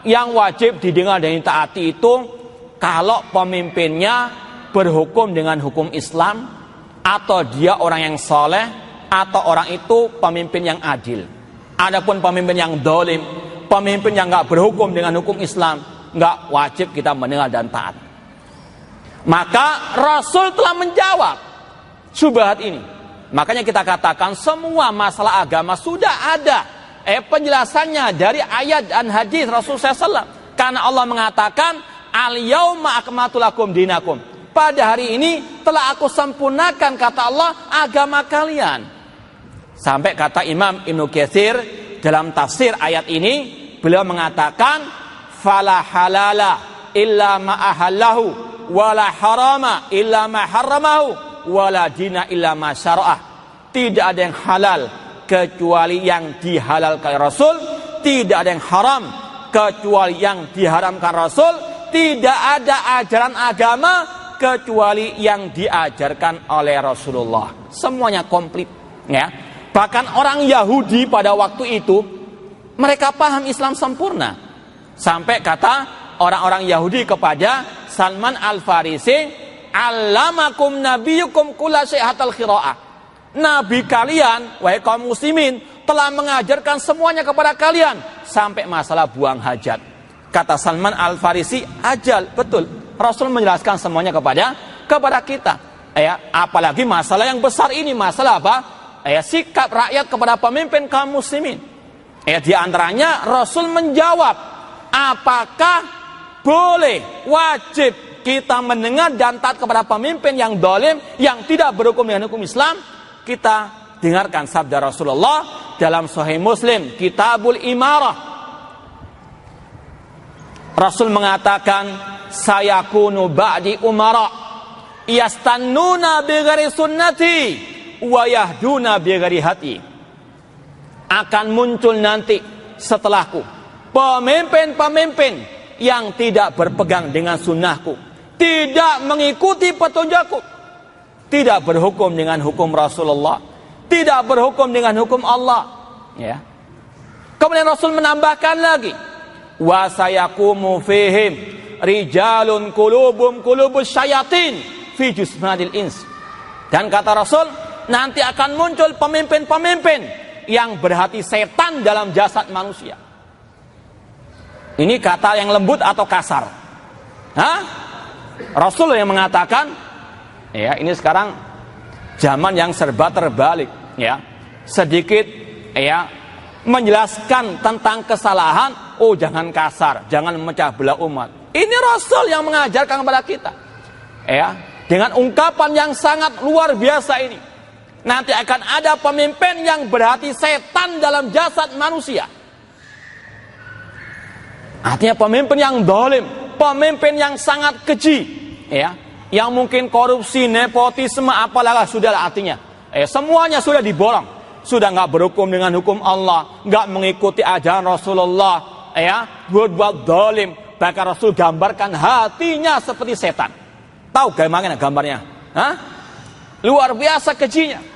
yang wajib didengar dan ditaati itu kalau pemimpinnya berhukum dengan hukum Islam, atau dia orang yang soleh, atau orang itu pemimpin yang adil. Adapun pemimpin yang dolim, pemimpin yang nggak berhukum dengan hukum Islam, nggak wajib kita mendengar dan taat. Maka Rasul telah menjawab syubhat ini. Makanya kita katakan semua masalah agama sudah ada penjelasannya dari ayat dan hadis Rasul SAW. Karena Allah mengatakan al-yauma akmaltu lakum dinakum. Pada hari ini telah aku sempurnakan, kata Allah, agama kalian. Sampai kata Imam Ibnu Katsir dalam tafsir ayat ini, beliau mengatakan fala halala illa ma ahallahu wala harama illa ma harramahu wala dina illa ma syara'ah. Tidak ada yang halal kecuali yang dihalalkan Rasul, tidak ada yang haram kecuali yang diharamkan Rasul, tidak ada ajaran agama kecuali yang diajarkan oleh Rasulullah. Semuanya komplit, ya. Bahkan orang Yahudi pada waktu itu mereka paham Islam sempurna. Sampai kata orang-orang Yahudi kepada Salman Al-Farisi, "Allamakum nabiyukum kulla syai'atal qiraah." Nabi kalian, wahai kaum muslimin, telah mengajarkan semuanya kepada kalian sampai masalah buang hajat. Kata Salman Al-Farisi, "Ajal, betul. Rasul menjelaskan semuanya kepada kita." Ya, apalagi masalah yang besar ini, masalah apa? Sikap rakyat kepada pemimpin kaum muslimin. Di antaranya Rasul menjawab, apakah boleh, wajib kita mendengar dan taat kepada pemimpin yang zalim, yang tidak berhukum dengan hukum Islam? Kita dengarkan sabda Rasulullah dalam Sahih Muslim, Kitabul Imarah. Rasul mengatakan, sayakunu ba'di umara yastannuna bighairi sunnati wa yahduna bighairi hati. Akan muncul nanti setelahku pemimpin-pemimpin yang tidak berpegang dengan sunnahku, tidak mengikuti petunjukku, tidak berhukum dengan hukum Rasulullah, tidak berhukum dengan hukum Allah. Ya. Kemudian Rasul menambahkan lagi, wa sayaqumu fihim rijalun qulubus syayatin fi jusmadil ins. Dan kata Rasul, nanti akan muncul pemimpin-pemimpin yang berhati setan dalam jasad manusia. Ini kata yang lembut atau kasar? Rasul yang mengatakan, ya, ini sekarang zaman yang serba terbalik, ya. Sedikit ya menjelaskan tentang kesalahan, oh jangan kasar, jangan memecah belah umat. Ini Rasul yang mengajarkan kepada kita. Ya, dengan ungkapan yang sangat luar biasa ini. Nanti akan ada pemimpin yang berhati setan dalam jasad manusia. Artinya pemimpin yang zalim, pemimpin yang sangat keji, ya, yang mungkin korupsi, nepotisme, apalah sudahlah artinya. Semuanya sudah diborong, sudah nggak berhukum dengan hukum Allah, nggak mengikuti ajaran Rasulullah, ya, buat zalim. Bahkan Rasul gambarkan hatinya seperti setan. Tahu bagaimana gambarnya? Luar biasa kejinya.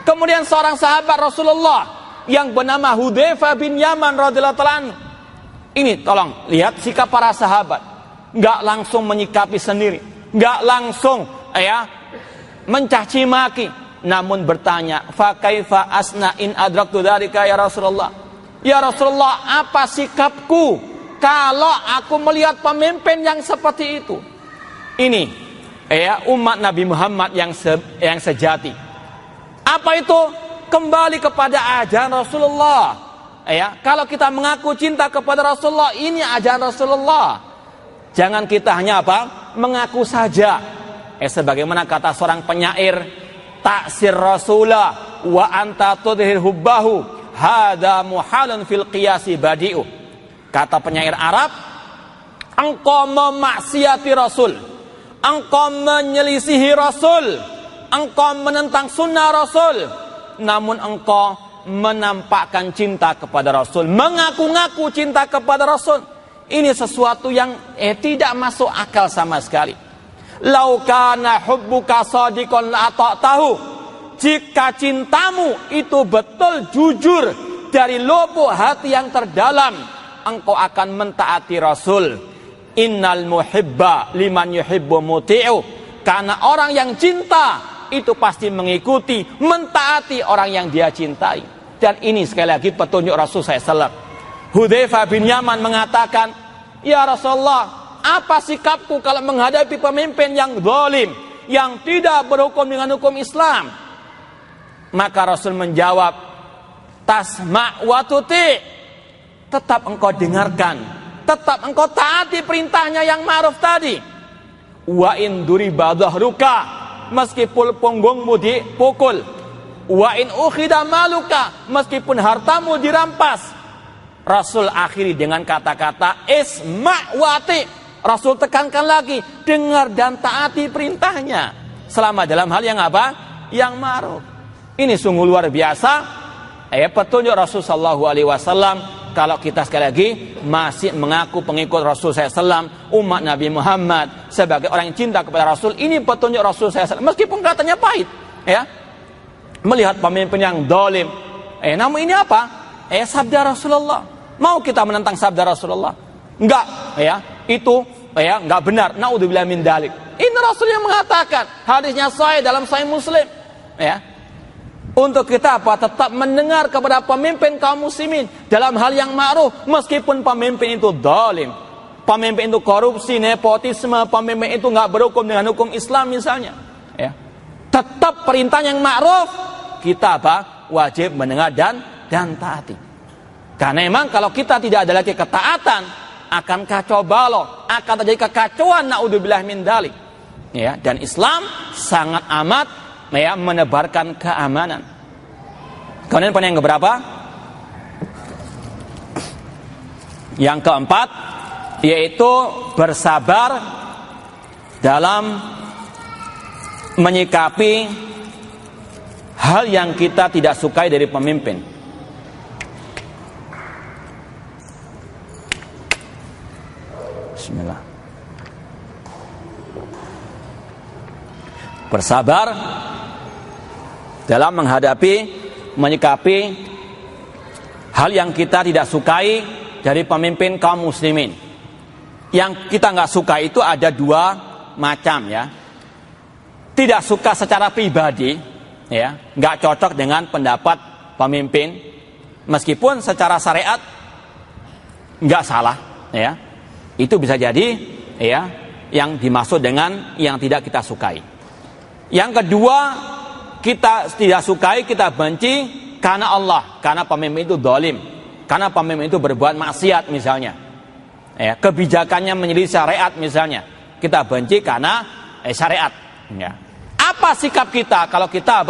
Kemudian seorang sahabat Rasulullah yang bernama Hudzaifah bin Yaman radhiyallahu anhu. Ini tolong lihat sikap para sahabat. Enggak langsung menyikapi sendiri, enggak langsung mencaci maki, namun bertanya, "Fa kaifa asna in adraktu dzalika ya Rasulullah?" Ya Rasulullah, apa sikapku kalau aku melihat pemimpin yang seperti itu? Ini umat Nabi Muhammad yang sejati. Apa itu? Kembali kepada ajaran Rasulullah. Kalau kita mengaku cinta kepada Rasulullah, ini ajaran Rasulullah. Jangan kita hanya mengaku saja. Sebagaimana kata seorang penyair, taksir Rasulullah wa anta tudhir hubbahu hadza muhalun fil qiyasi badi'u. Kata penyair Arab, engkau memaksiati Rasul, engkau menyelisihi Rasul, engkau menentang sunnah Rasul, namun engkau menampakkan cinta kepada Rasul, mengaku-ngaku cinta kepada Rasul. Ini sesuatu yang tidak masuk akal sama sekali. Lau kana hubbuka shadiqan la ta'tahu. Jika cintamu itu betul jujur dari lubuk hati yang terdalam, engkau akan mentaati Rasul. Innal muhibba liman yuhibbu muti'u. Karena orang yang cinta itu pasti mengikuti, mentaati orang yang dia cintai. Dan ini sekali lagi petunjuk Rasul SAW. Hudzaifah bin Yaman mengatakan, ya Rasulullah, apa sikapku kalau menghadapi pemimpin yang zalim, yang tidak berhukum dengan hukum Islam? Maka Rasul menjawab, tasma' wa tuti', tetap engkau dengarkan, tetap engkau taati perintahnya yang ma'ruf tadi. Wa in duriba dhahruka, meskipun punggungmu dipukul. Wa in ukhida maluka, meskipun hartamu dirampas. Rasul akhiri dengan kata-kata isma' wati. Rasul tekankan lagi, dengar dan taati perintahnya selama dalam hal yang apa? Yang ma'ruf. Ini sungguh luar biasa petunjuk Rasul sallallahu alaihi wasallam. Kalau kita sekali lagi masih mengaku pengikut Rasul SAW, umat Nabi Muhammad, sebagai orang yang cinta kepada Rasul, ini petunjuk Rasul SAW. Meskipun katanya pahit, melihat pemimpin yang zalim, namun ini apa? Sabda Rasulullah. Mau kita menentang sabda Rasulullah? Enggak, itu enggak benar. Naudzubillah min dzalik. Ini Rasul yang mengatakan, hadisnya sahih dalam Sahih Muslim. Untuk kita apa? Tetap mendengar kepada pemimpin kaum muslimin dalam hal yang ma'ruf, meskipun pemimpin itu zalim, pemimpin itu korupsi, nepotisme, pemimpin itu enggak berhukum dengan hukum Islam misalnya. Tetap perintah yang ma'ruf, kita apa? Wajib mendengar dan taati. Karena memang kalau kita tidak ada lagi ketaatan, akan kacau balau, akan terjadi kekacauan, naudzubillah min dzalik. Dan Islam sangat amat menebarkan keamanan. Kemudian poin yang keberapa? Yang keempat, yaitu bersabar dalam menyikapi hal yang kita tidak sukai dari pemimpin. Bismillah. Bersabar dalam menyikapi hal yang kita tidak sukai dari pemimpin kaum muslimin. Yang kita nggak suka itu ada dua macam Tidak suka secara pribadi, nggak cocok dengan pendapat pemimpin, meskipun secara syariat nggak salah, Itu bisa jadi yang dimaksud dengan yang tidak kita sukai. Yang kedua, kita tidak sukai, kita benci karena Allah, karena pemimpin itu zalim, karena pemimpin itu berbuat maksiat misalnya. Kebijakannya menyelisih syariat misalnya. Kita benci karena syariat. Apa sikap kita kalau kita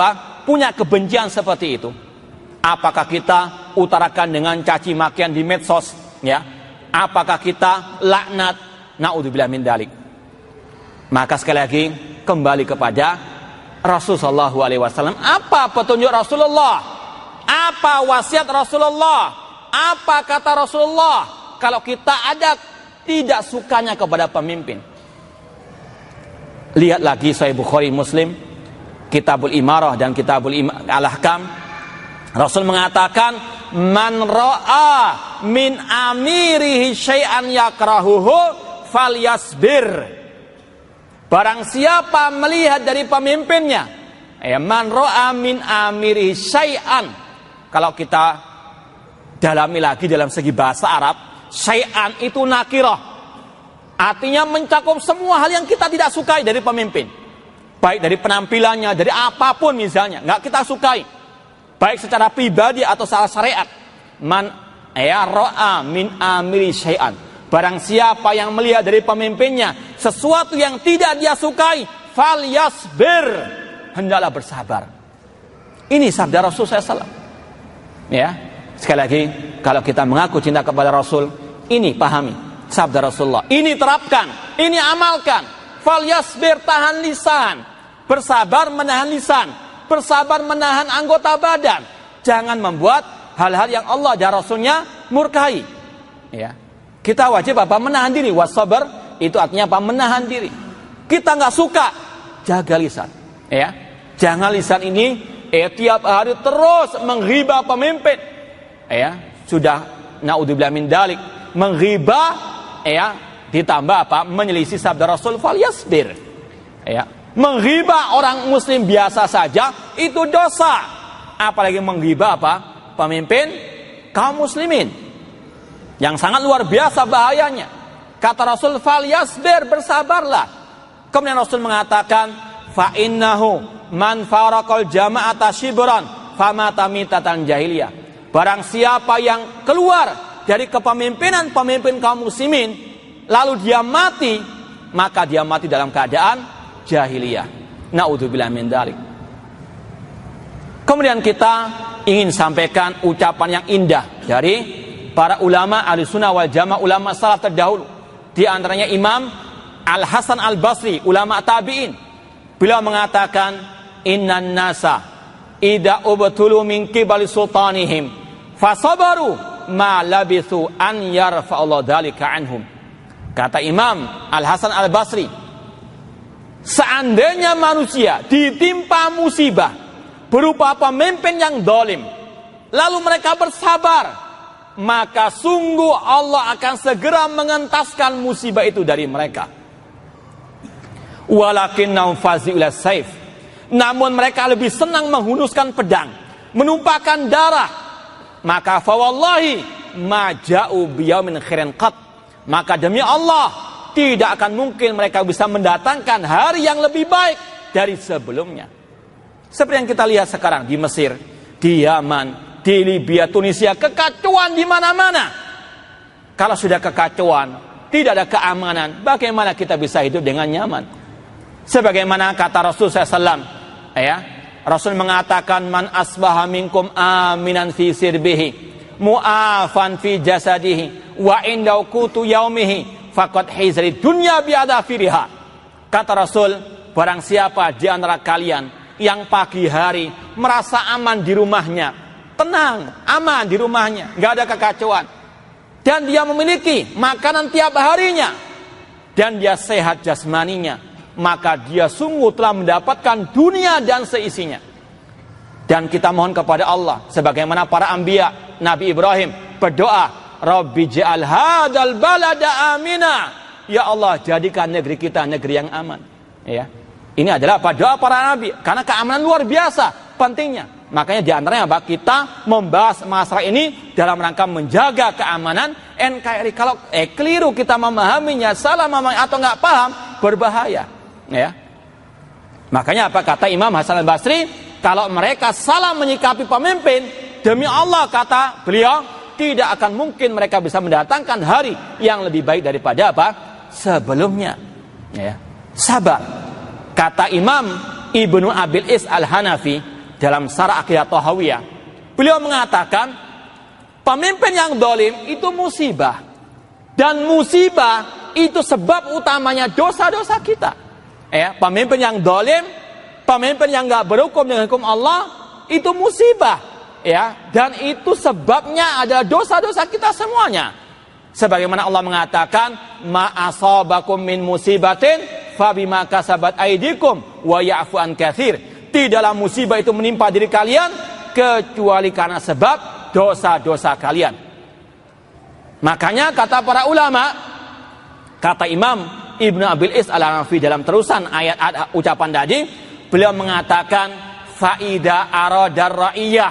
punya kebencian seperti itu? Apakah kita utarakan dengan caci makian di medsos, Apakah kita laknat? Naudzubillah min dzalik. Maka sekali lagi kembali kepada Rasulullah SAW. Apa petunjuk Rasulullah? Apa wasiat Rasulullah? Apa kata Rasulullah? Kalau kita ada tidak sukanya kepada pemimpin, lihat lagi Sahih Bukhari Muslim, Kitabul Imarah dan Kitabul Al-Ahkam. Rasul mengatakan, man ra'a min amirihi syai'an yakrahuhu falyasbir. Barang siapa melihat dari pemimpinnya, man ra'a min amirihi syai'an. Kalau kita dalami lagi dalam segi bahasa Arab, syai'an itu nakirah, artinya mencakup semua hal yang kita tidak sukai dari pemimpin, baik dari penampilannya, dari apapun misalnya, nggak kita sukai, baik secara pribadi atau secara syariat. Man ra'a min amiri syai'an, barang siapa yang melihat dari pemimpinnya sesuatu yang tidak dia sukai, falyasbir, hendaklah bersabar. Ini sabda Rasul SAW. Sekali lagi, kalau kita mengaku cinta kepada Rasul, ini pahami sabda Rasulullah, ini terapkan, ini amalkan. Falyasbir, tahan lisan, bersabar menahan lisan, bersabar menahan anggota badan. Jangan membuat hal-hal yang Allah dan Rasulnya murkai. Kita wajib menahan diri. Wassabar itu artinya menahan diri. Kita nggak suka, jaga lisan. Jangan lisan ini tiap hari terus menghibah pemimpin. Sudah naudzubillah min dzalik, menghibah ditambah menyelisih sabda Rasul, falyasbir. Menghibah orang muslim biasa saja itu dosa, apalagi menghibah pemimpin kaum muslimin, yang sangat luar biasa bahayanya. Kata Rasul, falyasbir, bersabarlah. Kemudian Rasul mengatakan, fa innahu man faraqal jama'ata shibran famata mitatan jahiliyah. Barang siapa yang keluar dari kepemimpinan pemimpin kaum muslimin lalu dia mati, maka dia mati dalam keadaan jahiliyah. Naudzubillah min dzalik. Kemudian kita ingin sampaikan ucapan yang indah dari para ulama Ahlussunnah wal Jamaah, ulama salaf terdahulu. Di antaranya Imam Al-Hasan Al-Basri, ulama tabi'in. Beliau mengatakan, innan nasa idza ubtulu min qibali sultanihim fasabaru ma labithu an yarfa'allahu dzalika anhum. Kata Imam Al-Hasan Al-Basri, seandainya manusia ditimpa musibah berupa pemimpin yang zalim, lalu mereka bersabar, maka sungguh Allah akan segera mengentaskan musibah itu dari mereka. Walakinnahum fazi'ul saif, namun mereka lebih senang menghunuskan pedang, menumpahkan darah. Maka fawallahi ma ja'u biyaumin khairin qat, maka demi Allah tidak akan mungkin mereka bisa mendatangkan hari yang lebih baik dari sebelumnya. Seperti yang kita lihat sekarang di Mesir, di Yaman, di Libya, Tunisia, kekacauan di mana-mana. Kalau sudah kekacauan, tidak ada keamanan, bagaimana kita bisa hidup dengan nyaman? Sebagaimana kata Rasul SAW, Rasul mengatakan, man asbaha minkum aminan fi sirbihi, mu'afan fi jasadihi, wa indau kutu yaumihi, faqad hizri dunya bi'adafiriha. Kata Rasul, barang siapa di antara kalian yang pagi hari merasa aman di rumahnya, tenang, aman di rumahnya, nggak ada kekacauan, dan dia memiliki makanan tiap harinya, dan dia sehat jasmaninya, maka dia sungguh telah mendapatkan dunia dan seisinya. Dan kita mohon kepada Allah, sebagaimana para anbiya, Nabi Ibrahim berdoa, Rabbi ja'al hadal balada amina, ya Allah jadikan negeri kita negeri yang aman. Ya, ini adalah doa para nabi, karena keamanan luar biasa pentingnya. Makanya di antaranya apa? Kita membahas masalah ini dalam rangka menjaga keamanan NKRI. Kalau keliru kita memahaminya, salah memahami atau nggak paham, berbahaya. Ya. Makanya apa kata Imam Hasan Al-Basri? Kalau mereka salah menyikapi pemimpin, demi Allah kata beliau, tidak akan mungkin mereka bisa mendatangkan hari yang lebih baik daripada apa? Sebelumnya. Ya. Sabar. Kata Imam Ibnu Abil Is Al-Hanafi dalam Syarah Aqidah Thahawiyah, beliau mengatakan pemimpin yang zalim itu musibah, dan musibah itu sebab utamanya dosa-dosa kita. Pemimpin yang zalim, pemimpin yang enggak berhukum dengan hukum Allah, itu musibah, dan itu sebabnya adalah dosa-dosa kita semuanya. Sebagaimana Allah mengatakan, ma asabakum min musibatin fabima kasabat aydikum wa ya'fu an katsir. Tidaklah musibah itu menimpa diri kalian kecuali karena sebab dosa-dosa kalian. Makanya kata para ulama, kata Imam Ibnu Abil Is Al-Hanafi dalam terusan ayat ucapan tadi, beliau mengatakan, faida aradar ra'iyah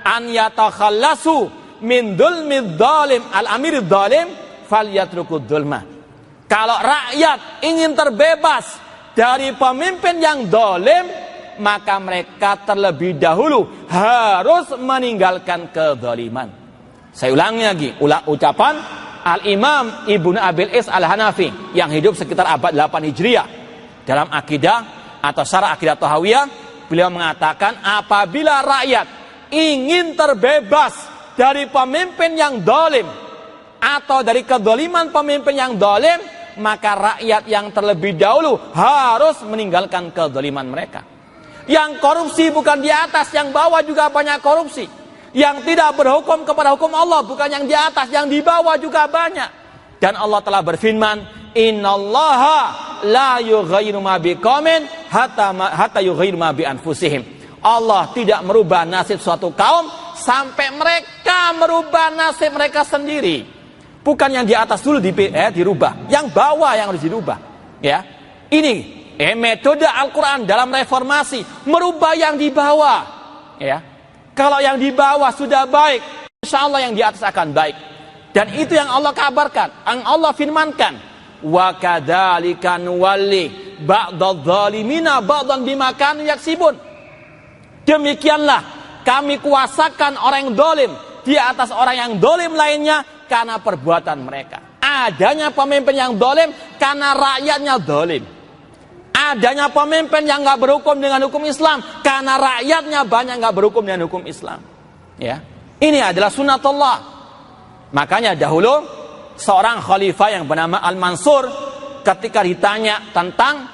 an yatakhallasu min dzulmidz zalim al-amiridz zalim falyatrukud dzulma. Kalau rakyat ingin terbebas dari pemimpin yang zalim, maka mereka terlebih dahulu harus meninggalkan kezaliman. Saya ulangi lagi, ucapan Al-Imam Ibnu Abil Is Al-Hanafi yang hidup sekitar abad 8 Hijriah. Dalam akidah atau Syarah Aqidah Thahawiyah, beliau mengatakan apabila rakyat ingin terbebas dari pemimpin yang zalim atau dari kezaliman pemimpin yang zalim, maka rakyat yang terlebih dahulu harus meninggalkan kezaliman mereka. Yang korupsi bukan di atas, yang bawah juga banyak korupsi. Yang tidak berhukum kepada hukum Allah bukan yang di atas, yang di bawah juga banyak. Dan Allah telah berfirman, innallaha la yughayyiru ma biqaumin hatta yughayyiru ma bi anfusihim. Allah tidak merubah nasib suatu kaum sampai mereka merubah nasib mereka sendiri. Bukan yang di atas dulu dirubah, yang bawah yang harus dirubah. Ya, ini metode Al-Quran dalam reformasi, merubah yang di bawah. Ya, kalau yang di bawah sudah baik, insya Allah yang di atas akan baik. Dan itu yang Allah kabarkan, yang Allah firmankan. Wa kadzalika nuwalli ba'dadh-dhalimina ba'dhan bima kanu yaksibun. Demikianlah kami kuasakan orang yang dolim di atas orang yang dolim lainnya karena perbuatan mereka. Adanya pemimpin yang dolim karena rakyatnya dolim. Adanya pemimpin yang nggak berhukum dengan hukum Islam karena rakyatnya banyak nggak berhukum dengan hukum Islam. Ya, ini adalah sunatullah. Makanya dahulu seorang khalifah yang bernama Al-Mansur ketika ditanya tentang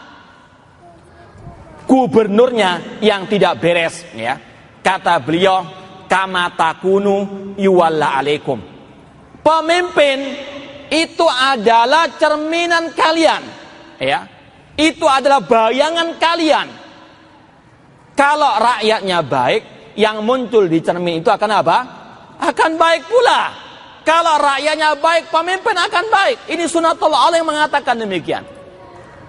gubernurnya yang tidak beres, ya, kata beliau, kama takunu yuwalla alaikum. Pemimpin itu adalah cerminan kalian, ya. Itu adalah bayangan kalian. Kalau rakyatnya baik, yang muncul di cermin itu akan apa? Akan baik pula. Kalau rakyatnya baik, pemimpin akan baik. Ini sunatullah, Allah yang mengatakan demikian.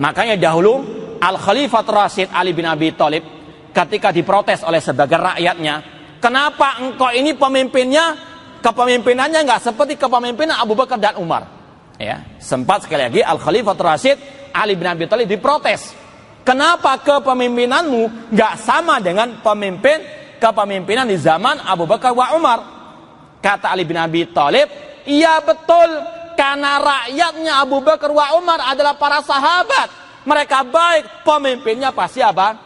Makanya dahulu Al-Khalifah Rasyid Ali bin Abi Thalib ketika diprotes oleh sebagian rakyatnya, kenapa engkau ini pemimpinnya, kepemimpinannya nggak seperti kepemimpinan Abu Bakar dan Umar? Ya, sempat sekali lagi Al-Khalifah Rasyid Ali bin Abi Thalib diprotes. Kenapa kepemimpinanmu nggak sama dengan kepemimpinan di zaman Abu Bakar wa Umar? Kata Ali bin Abi Thalib, iya betul, karena rakyatnya Abu Bakar wa Umar adalah para sahabat. Mereka baik, pemimpinnya pasti apa?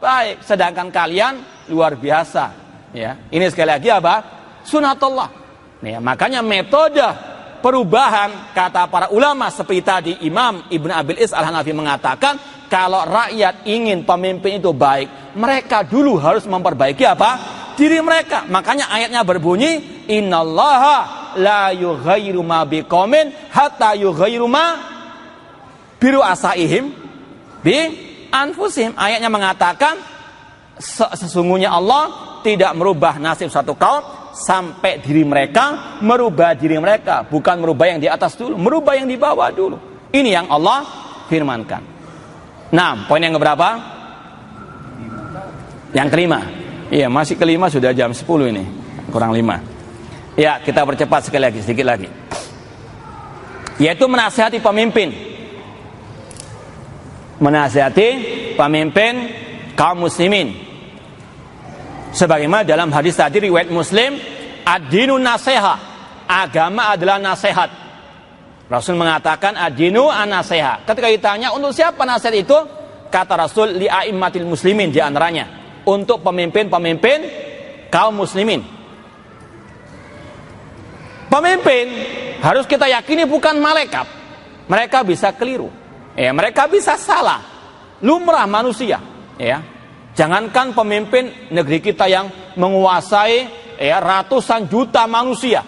Baik. Sedangkan kalian luar biasa. Ya, ini sekali lagi apa? Sunatullah. Ya, makanya metode perubahan kata para ulama seperti tadi Imam Ibn Abil Is Al-Hanafi mengatakan, kalau rakyat ingin pemimpin itu baik, mereka dulu harus memperbaiki apa? Diri mereka. Makanya ayatnya berbunyi, innallaha la yughayyiru ma biqaumin hatta yughayyiru ma biru'asaihim bi anfusihim. Ayatnya mengatakan sesungguhnya Allah tidak merubah nasib satu kaum sampai diri mereka merubah diri mereka, bukan merubah yang di atas dulu, merubah yang di bawah dulu. Ini yang Allah firmankan. Nah, poin yang keberapa? Yang kelima. Iya, masih kelima, sudah jam 10 ini. Kurang 5. Ya, kita percepat sekali lagi, sedikit lagi. Yaitu menasihati pemimpin. Menasihati pemimpin kaum muslimin. Sebagaimana dalam hadis tadi riwayat Muslim, ad-dinu nasiha. Agama adalah nasihat. Rasul mengatakan ad-dinu an-nasiha. Ketika ditanya untuk siapa nasihat itu, kata Rasul li a'immatil muslimin, di antaranya untuk pemimpin-pemimpin kaum muslimin. Pemimpin harus kita yakini bukan malaikat. Mereka bisa keliru. Ya, mereka bisa salah. Lumrah manusia. Ya. Jangankan pemimpin negeri kita yang menguasai ratusan juta manusia.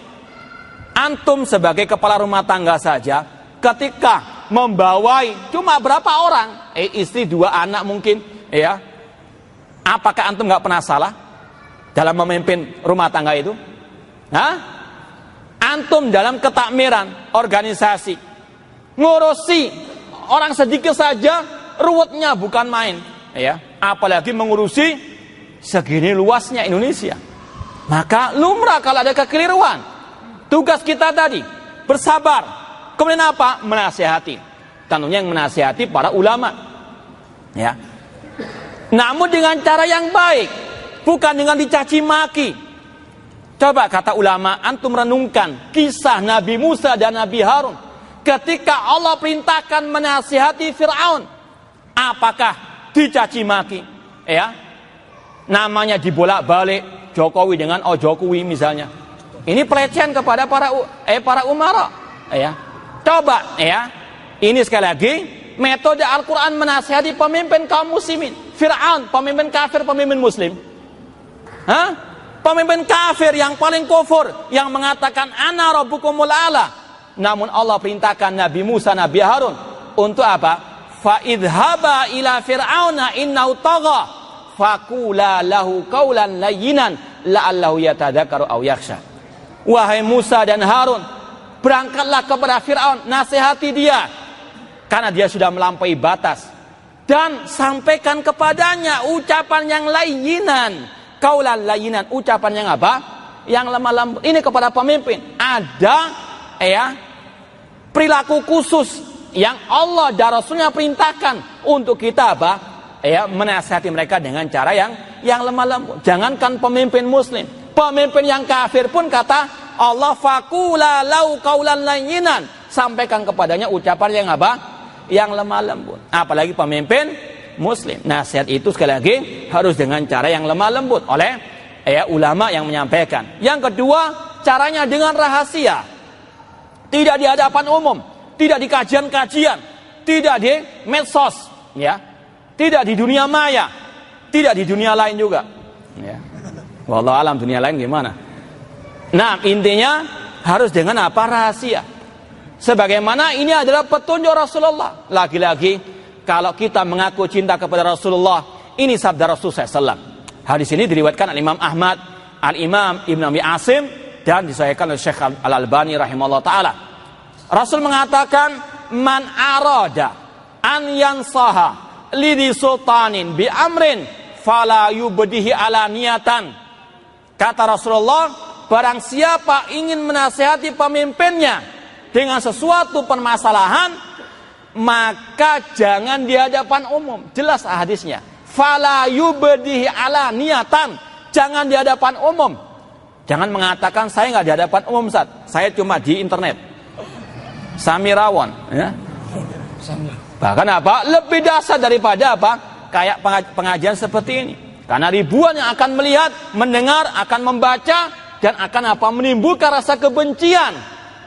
Antum sebagai kepala rumah tangga saja, ketika membawai cuma berapa orang, istri 2 anak mungkin, ya. Apakah antum nggak pernah salah dalam memimpin rumah tangga itu? Hah? Antum dalam ketakmiran organisasi, ngurusi orang sedikit saja, ruwetnya bukan main, ya. Apalagi mengurusi segini luasnya Indonesia. Maka lumrah kalau ada kekeliruan. Tugas kita tadi bersabar. Kemudian apa? Menasihati. Tentunya yang menasihati para ulama. Ya. Namun dengan cara yang baik, bukan dengan dicaci maki. Coba kata ulama, antum renungkan kisah Nabi Musa dan Nabi Harun ketika Allah perintahkan menasihati Fir'aun. Apakah dicaci maki? Ya. Namanya dibolak-balik, Jokowi dengan Jokowi misalnya. Ini pelecehan kepada para umara. Ya. Coba ya. Ini sekali lagi metode Al-Quran menasihati pemimpin kaum muslimin. Fir'aun, pemimpin kafir, pemimpin muslim. Hah? Pemimpin kafir yang paling kufur, yang mengatakan ana rabbukumul a'la. Namun Allah perintahkan Nabi Musa, Nabi Harun untuk apa? Fa idhaba ila fir'auna innahu tagha faqula lahu qawlan layyinan la'allahu yatadzakkaru aw yakhsha. Wahai Musa dan Harun, berangkatlah kepada Fir'aun, nasihati dia karena dia sudah melampaui batas, dan sampaikan kepadanya ucapan yang layyinan, qaulan layyinan, ucapan yang apa? Yang lemah lembut. Ini kepada pemimpin ada perilaku khusus yang Allah dan Rasulnya perintahkan untuk kita apa? Menasihati mereka dengan cara yang lemah lembut. Jangankan pemimpin muslim, pemimpin yang kafir pun kata Allah, faqula lau qaulan layyinan, sampaikan kepadanya ucapan yang apa? Yang lemah lembut. Apalagi pemimpin muslim. Nasihat itu sekali lagi harus dengan cara yang lemah lembut oleh ulama yang menyampaikan. Yang kedua, caranya dengan rahasia. Tidak di hadapan umum, tidak di kajian-kajian, tidak di medsos, ya. Tidak di dunia maya, tidak di dunia lain juga, ya. Wallahu alam dunia lain gimana? Nah, intinya harus dengan apa? Rahasia. Sebagaimana ini adalah petunjuk Rasulullah. Lagi-lagi kalau kita mengaku cinta kepada Rasulullah, ini sabda Rasulullah SAW. Hadis ini diriwayatkan oleh Imam Ahmad, Al-Imam Ibn Abi Asim, dan disahihkan oleh Syekh Al-Albani rahimahullah ta'ala. Rasul mengatakan, man arada an yansaha lidi sultanin bi amrin fala yubdihi ala niatan. Kata Rasulullah, barang siapa ingin menasihati pemimpinnya dengan sesuatu permasalahan, maka jangan di hadapan umum. Jelas hadisnya. Fala yubdihi ala niatan. Jangan di hadapan umum. Jangan mengatakan saya nggak di hadapan umum, Ustaz. Saya cuma di internet. Samirawan, ya. Bahkan apa? Lebih dahsyat daripada apa? Kayak pengajian seperti ini. Karena ribuan yang akan melihat, mendengar, akan membaca, dan akan apa? Menimbulkan rasa kebencian.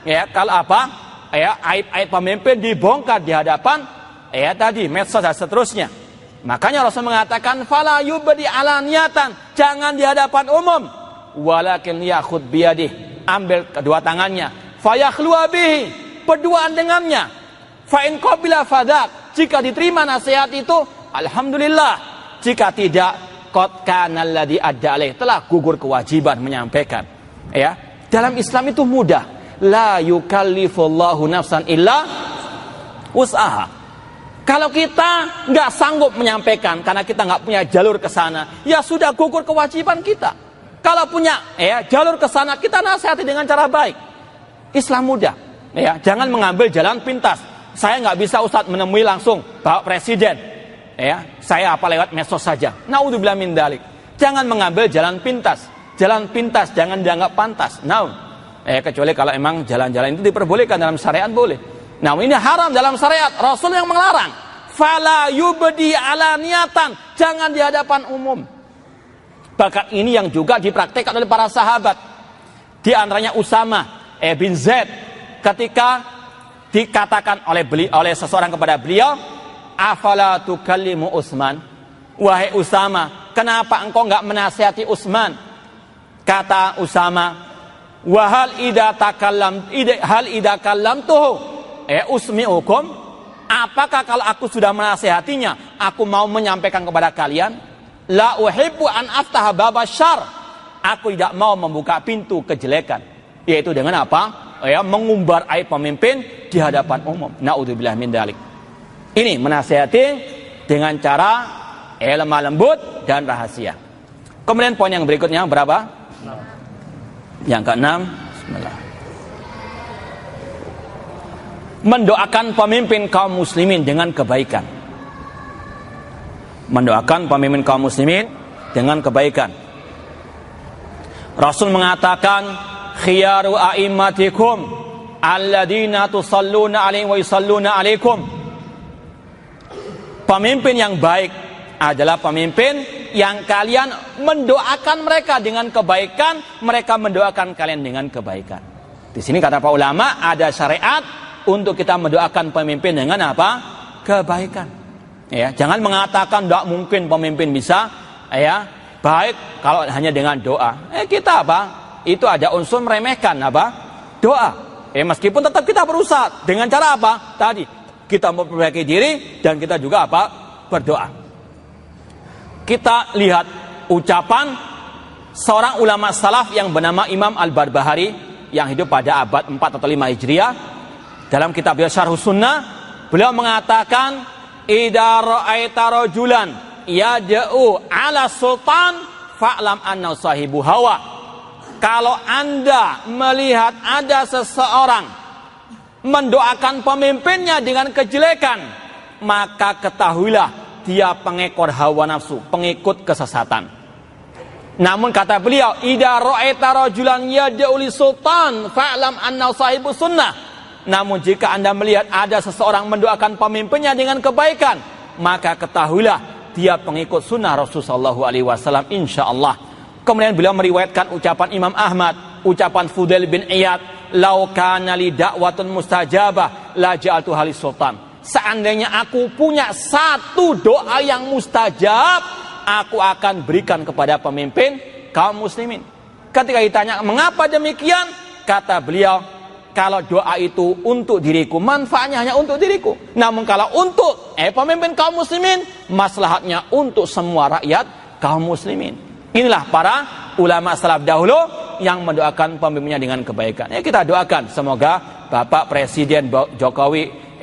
Ya, kalau apa? Aib-aib pemimpin dibongkar di hadapan tadi medsos dan seterusnya. Makanya Rasul mengatakan fala yubdi ala niatan, jangan di hadapan umum. Walakin yakhud biyadih, ambil kedua tangannya, fayakhluwa bihi, berduaan dengannya. Fa in qabila fadak, jika diterima nasihat itu alhamdulillah, jika tidak qad kana alladhi adda alaih, telah gugur kewajiban menyampaikan. Ya, dalam Islam itu mudah. La yukallifullahu nafsan illa wus'aha. Kalau kita nggak sanggup menyampaikan karena kita nggak punya jalur ke sana, ya sudah gugur kewajiban kita. Kalau punya jalur ke sana, kita nasihati dengan cara baik. Islam mudah. Ya, jangan mengambil jalan pintas. Saya nggak bisa Ustaz menemui langsung Pak Presiden. Ya, saya lewat medsos saja. Naudzubillah min dzalik. Jangan mengambil jalan pintas. Jalan pintas jangan dianggap pantas. Kecuali kalau emang jalan-jalan itu diperbolehkan dalam syariat, boleh. Nah, ini haram dalam syariat. Rasul yang melarang. Fala yubdi ala niatan, jangan di hadapan umum. Bahkan ini yang juga dipraktikkan oleh para sahabat. Di antaranya Usama bin Zaid, ketika dikatakan oleh seseorang kepada beliau, afala tukallimu Utsman, wahai Usama, kenapa engkau enggak menasihati Utsman? Kata Usama, wahal idza kallamtuhu usmi'ukum, apakah kalau aku sudah menasihatinya, aku mau menyampaikan kepada kalian? La uhibbu an aftaha babasyar, aku tidak mau membuka pintu kejelekan, yaitu dengan apa? Mengumbar aib pemimpin di hadapan umum. Naudzubillah min dzalik. Ini menasihati dengan cara lemah lembut dan rahasia. Kemudian poin yang berikutnya berapa? Yang keenam, bismillah. Mendoakan pemimpin kaum muslimin dengan kebaikan. Mendoakan pemimpin kaum muslimin dengan kebaikan. Rasul mengatakan, khiyaru a'immatikum alladzina tusalluna alaihi wa yusalluna alaikum. Pemimpin yang baik adalah pemimpin yang kalian mendoakan mereka dengan kebaikan, mereka mendoakan kalian dengan kebaikan. Di sini kata para ulama ada syariat untuk kita mendoakan pemimpin dengan apa? Kebaikan. Ya, jangan mengatakan tidak mungkin pemimpin bisa baik kalau hanya dengan doa. Kita apa? Itu ada unsur meremehkan apa? Doa. Meskipun tetap kita berusaha dengan cara apa? Tadi kita memperbaiki diri dan kita juga apa? Berdoa. Kita lihat ucapan seorang ulama salaf yang bernama Imam Al-Barbahari yang hidup pada abad 4 atau 5 Hijriah. Dalam kitab Syarhus Sunnah, beliau mengatakan, idza ra'aita rajulan yad'u 'ala sultan fa'lam annahu sahibu hawa. Kalau Anda melihat ada seseorang mendoakan pemimpinnya dengan kejelekan, maka ketahuilah dia pengekor hawa nafsu, pengikut kesesatan. Namun kata beliau, idza ra'aita rajulan yad'u li sultan fa'lam anna sahibu sunnah. Namun jika Anda melihat ada seseorang mendoakan pemimpinnya dengan kebaikan, maka ketahuilah dia pengikut sunnah Rasulullah SAW, insyaallah. Kemudian beliau meriwayatkan ucapan Imam Ahmad, ucapan Fudail bin Iyad, lau kana li da'watun mustajabah la ja'altu halis sultan. Seandainya aku punya satu doa yang mustajab, aku akan berikan kepada pemimpin kaum muslimin. Ketika ditanya mengapa demikian, kata beliau, kalau doa itu untuk diriku, manfaatnya hanya untuk diriku. Namun kalau untuk pemimpin kaum muslimin, maslahatnya untuk semua rakyat kaum muslimin. Inilah para ulama salaf dahulu yang mendoakan pemimpinnya dengan kebaikan. Kita doakan semoga Bapak Presiden Jokowi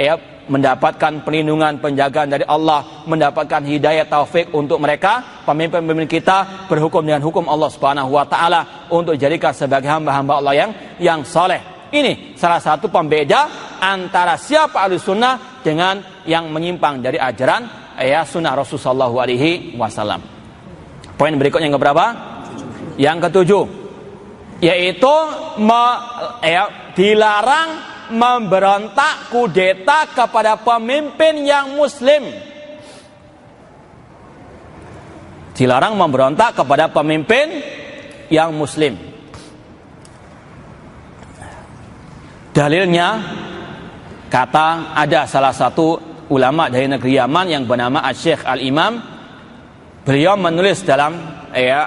mendapatkan perlindungan, penjagaan dari Allah, mendapatkan hidayah taufik untuk mereka, pemimpin-pemimpin kita berhukum dengan hukum Allah Subhanahu wa taala untuk dijadikan sebagai hamba-hamba Allah yang saleh. Ini salah satu pembeda antara siapa ahli sunnah dengan yang menyimpang dari ajaran sunnah Rasulullah SAW. Poin berikutnya yang keberapa? Yang ketujuh, yaitu dilarang memberontak kudeta kepada pemimpin yang muslim. Dilarang memberontak kepada pemimpin yang muslim. Dalilnya, kata ada salah satu ulama dari negeri Yaman yang bernama Syekh Al-Imam. Beliau menulis dalam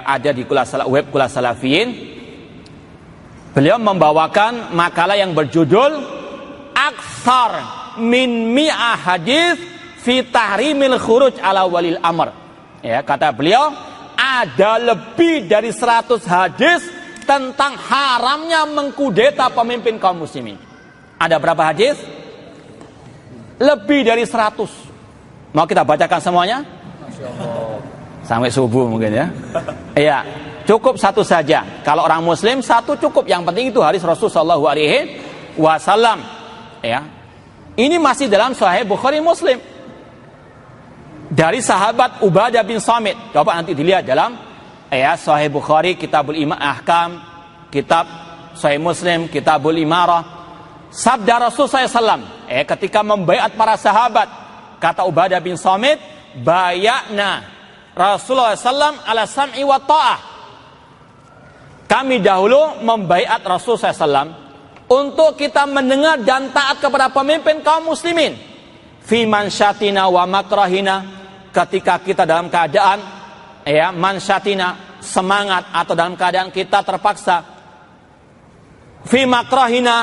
ada di web Kulas Salafiyin. Beliau membawakan makalah yang berjudul Aktsar min mi'ah hadis fi tahrimil khuruj ala walil amr. Kata beliau, ada lebih dari 100 hadis tentang haramnya mengkudeta pemimpin kaum muslimin. Ada berapa hadis? Lebih dari 100. Mau kita bacakan semuanya? Sampai subuh mungkin ya. Iya, cukup satu saja. Kalau orang muslim satu cukup. Yang penting itu hadis Rasulullah SAW. Ini masih dalam Sahih Bukhari Muslim. Dari sahabat Ubadah bin Samit. Coba nanti dilihat dalam Sahih Bukhari Kitabul Ahkam, Kitab Sahih Muslim Kitabul Imarah. Sabda Rasulullah SAW ketika membaiat para sahabat, kata Ubadah bin Samit, bayakna Rasulullah SAW ala sam'i wa ta'ah. Kami dahulu membaiat Rasulullah SAW untuk kita mendengar dan taat kepada pemimpin kaum muslimin. Fi mansyatina wa makrahina, ketika kita dalam keadaan mansyatina, semangat, atau dalam keadaan kita terpaksa. Fi makrahina,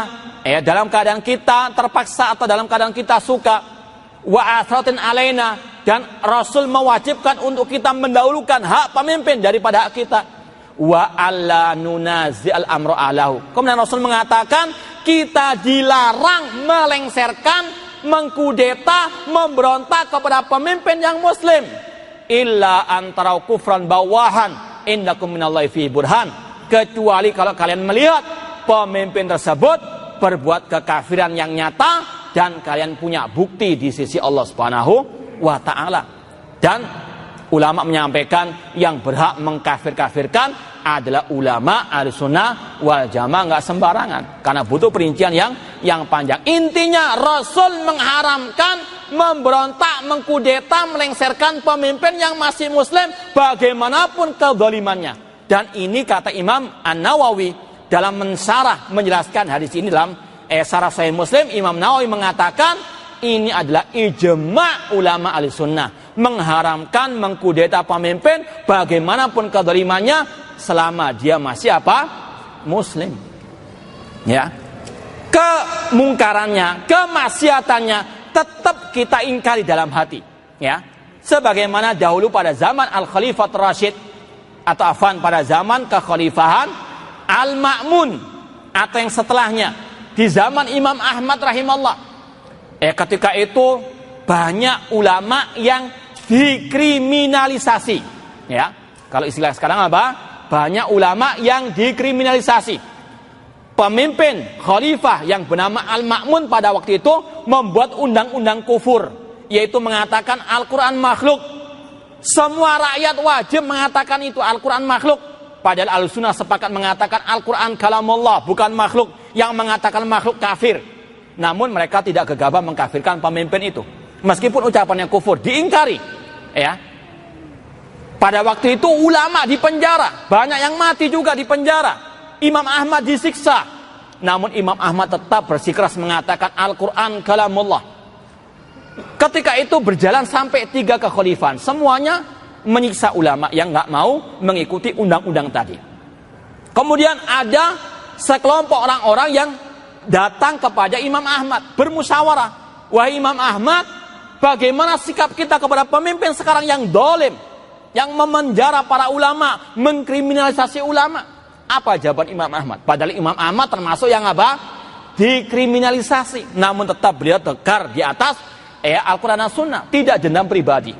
dalam keadaan kita terpaksa atau dalam keadaan kita suka. Wa athratin alaina, dan Rasul mewajibkan untuk kita mendahulukan hak pemimpin daripada hak kita. Wa alla nunazi'al amru alahu. Kemudian Rasul mengatakan kita dilarang melengsarkan, mengkudeta, memberontak kepada pemimpin yang muslim. Illa antara kufran bawahan innakum minallahi fi burhan. Kecuali kalau kalian melihat pemimpin tersebut berbuat kekafiran yang nyata dan kalian punya bukti di sisi Allah Subhanahu wa ta'ala. Dan ulama menyampaikan yang berhak mengkafir-kafirkan adalah ulama Ahlussunnah wal Jamaah, enggak sembarangan, karena butuh perincian yang panjang. Intinya Rasul mengharamkan memberontak, mengkudeta, melengsarkan pemimpin yang masih muslim bagaimanapun kezalimannya. Dan ini kata Imam An-Nawawi dalam mensyarah menjelaskan hadis ini dalam syarah Sahih Muslim. Imam Nawawi mengatakan ini adalah ijma' ulama Ahlussunnah, mengharamkan mengkudeta pemimpin bagaimanapun kezalimannya selama dia masih muslim. Kemungkarannya, kemaksiatannya tetap kita ingkari dalam hati. Sebagaimana dahulu pada zaman Al-Khalifah Rashid, atau pada zaman kekhalifahan Al-Ma'mun, atau yang setelahnya di zaman Imam Ahmad rahimahullah. Ketika itu banyak ulama yang dikriminalisasi. Kalau istilah sekarang apa? Banyak ulama yang dikriminalisasi. pemimpin khalifah yang bernama Al-Ma'mun pada waktu itu membuat undang-undang kufur, yaitu mengatakan Al-Quran makhluk. Semua rakyat wajib mengatakan itu Al-Quran makhluk. Padahal Ahlussunnah sepakat mengatakan Al-Quran kalamullah, bukan makhluk. Yang mengatakan makhluk kafir. Namun mereka tidak gegabah mengkafirkan pemimpin itu, meskipun ucapannya kufur, diingkari. Ya, pada waktu itu ulama dipenjara, banyak yang mati juga dipenjara. Imam Ahmad disiksa, namun Imam Ahmad tetap bersikeras mengatakan Al-Quran kalamullah. Ketika itu berjalan sampai 3 kekhalifahan, semuanya menyiksa ulama yang nggak mau mengikuti undang-undang tadi. Kemudian ada sekelompok orang-orang yang datang kepada Imam Ahmad bermusyawarah. Wahai Imam Ahmad, bagaimana sikap kita kepada pemimpin sekarang yang dolim, yang memenjara para ulama, mengkriminalisasi ulama? Apa jawaban Imam Ahmad? Padahal Imam Ahmad termasuk yang apa? Dikriminalisasi. Namun tetap beliau tegar di atas Al-Quran dan Sunnah, tidak dendam pribadi.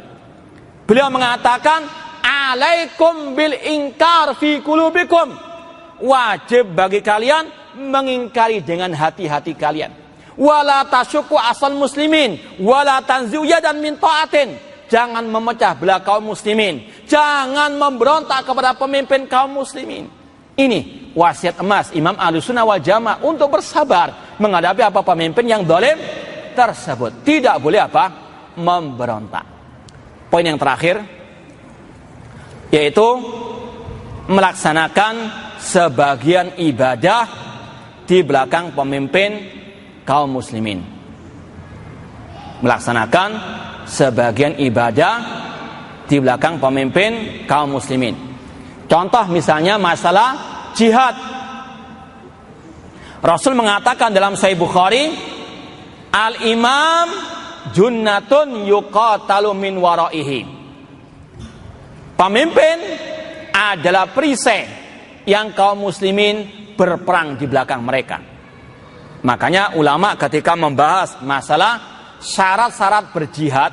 Beliau mengatakan, alaikum bil inkar fi qulubikum. Wajib bagi kalian mengingkari dengan hati-hati kalian. Wala tasyukku asal muslimin, wala tanzi'u yadan min ta'atin. Jangan memecah belah kaum muslimin, jangan memberontak kepada pemimpin kaum muslimin. Ini wasiat emas Imam Ahlussunnah wal Jamaah untuk bersabar menghadapi apa pemimpin yang zalim tersebut. Tidak boleh apa? Memberontak. Poin yang terakhir yaitu melaksanakan sebagian ibadah di belakang pemimpin kaum muslimin. Melaksanakan sebagian ibadah di belakang pemimpin kaum muslimin. Contoh misalnya masalah jihad. Rasul mengatakan dalam Sahih Bukhari, al-imam junnatun yuqatalu min waraihi. Pemimpin adalah perisai yang kaum muslimin berperang di belakang mereka. Makanya ulama ketika membahas masalah syarat-syarat berjihad,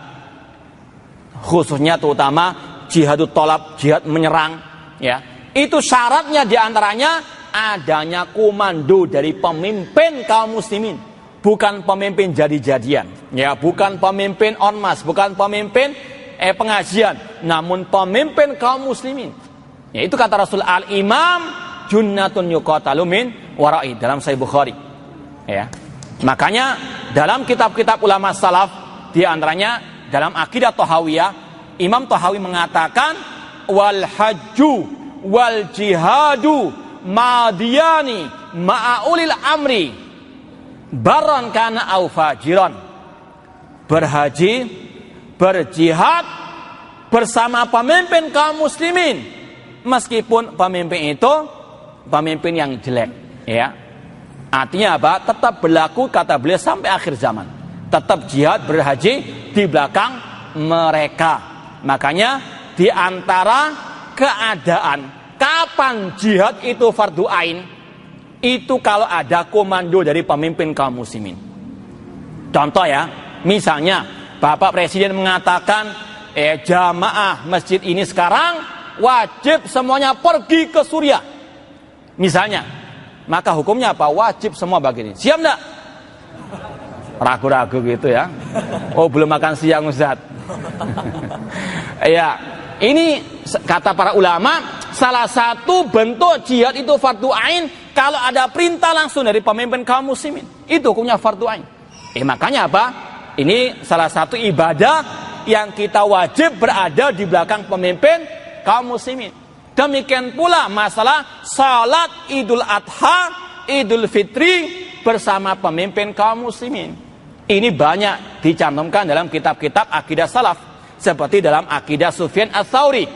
khususnya terutama jihadut tolab, jihad menyerang, ya, itu syaratnya diantaranya adanya komando dari pemimpin kaum muslimin, bukan pemimpin jadi-jadian, ya, bukan pemimpin ormas, bukan pemimpin pengajian, namun pemimpin kaum muslimin. Ya, itu kata Rasul, al-imam junnatun yuqatalu min wara'i, dalam Sahih Bukhari. Ya. Makanya dalam kitab-kitab ulama salaf, di antaranya dalam Aqidah Thahawiyah, Imam Thahawi mengatakan wal hajju wal jihadu madiyani ma'aulil amri baron kana au fajiron. Berhaji, berjihad bersama pemimpin kaum muslimin, meskipun pemimpin itu pemimpin yang jelek, ya. Artinya apa? Tetap berlaku kata beliau sampai akhir zaman. Tetap jihad, berhaji di belakang mereka. Makanya di antara keadaan kapan jihad itu fardu ain, itu kalau ada komando dari pemimpin kaum muslimin. Contoh ya, misalnya Bapak Presiden mengatakan jamaah masjid ini sekarang wajib semuanya pergi ke Suriah, misalnya. Maka hukumnya apa? Wajib semua begini. Siap enggak? Ragu-ragu gitu ya. Oh, belum makan siang Ustaz. Ya, ini kata para ulama, salah satu bentuk jihad itu fardu ain kalau ada perintah langsung dari pemimpin kaum muslimin. Itu hukumnya fardu ain. Makanya apa? Ini salah satu ibadah yang kita wajib berada di belakang pemimpin kaum muslimin. Demikian pula masalah salat Idul Adha, Idul Fitri bersama pemimpin kaum muslimin. Ini banyak dicantumkan dalam kitab-kitab akidah salaf, seperti dalam akidah Sufyan Ats-Tsauri.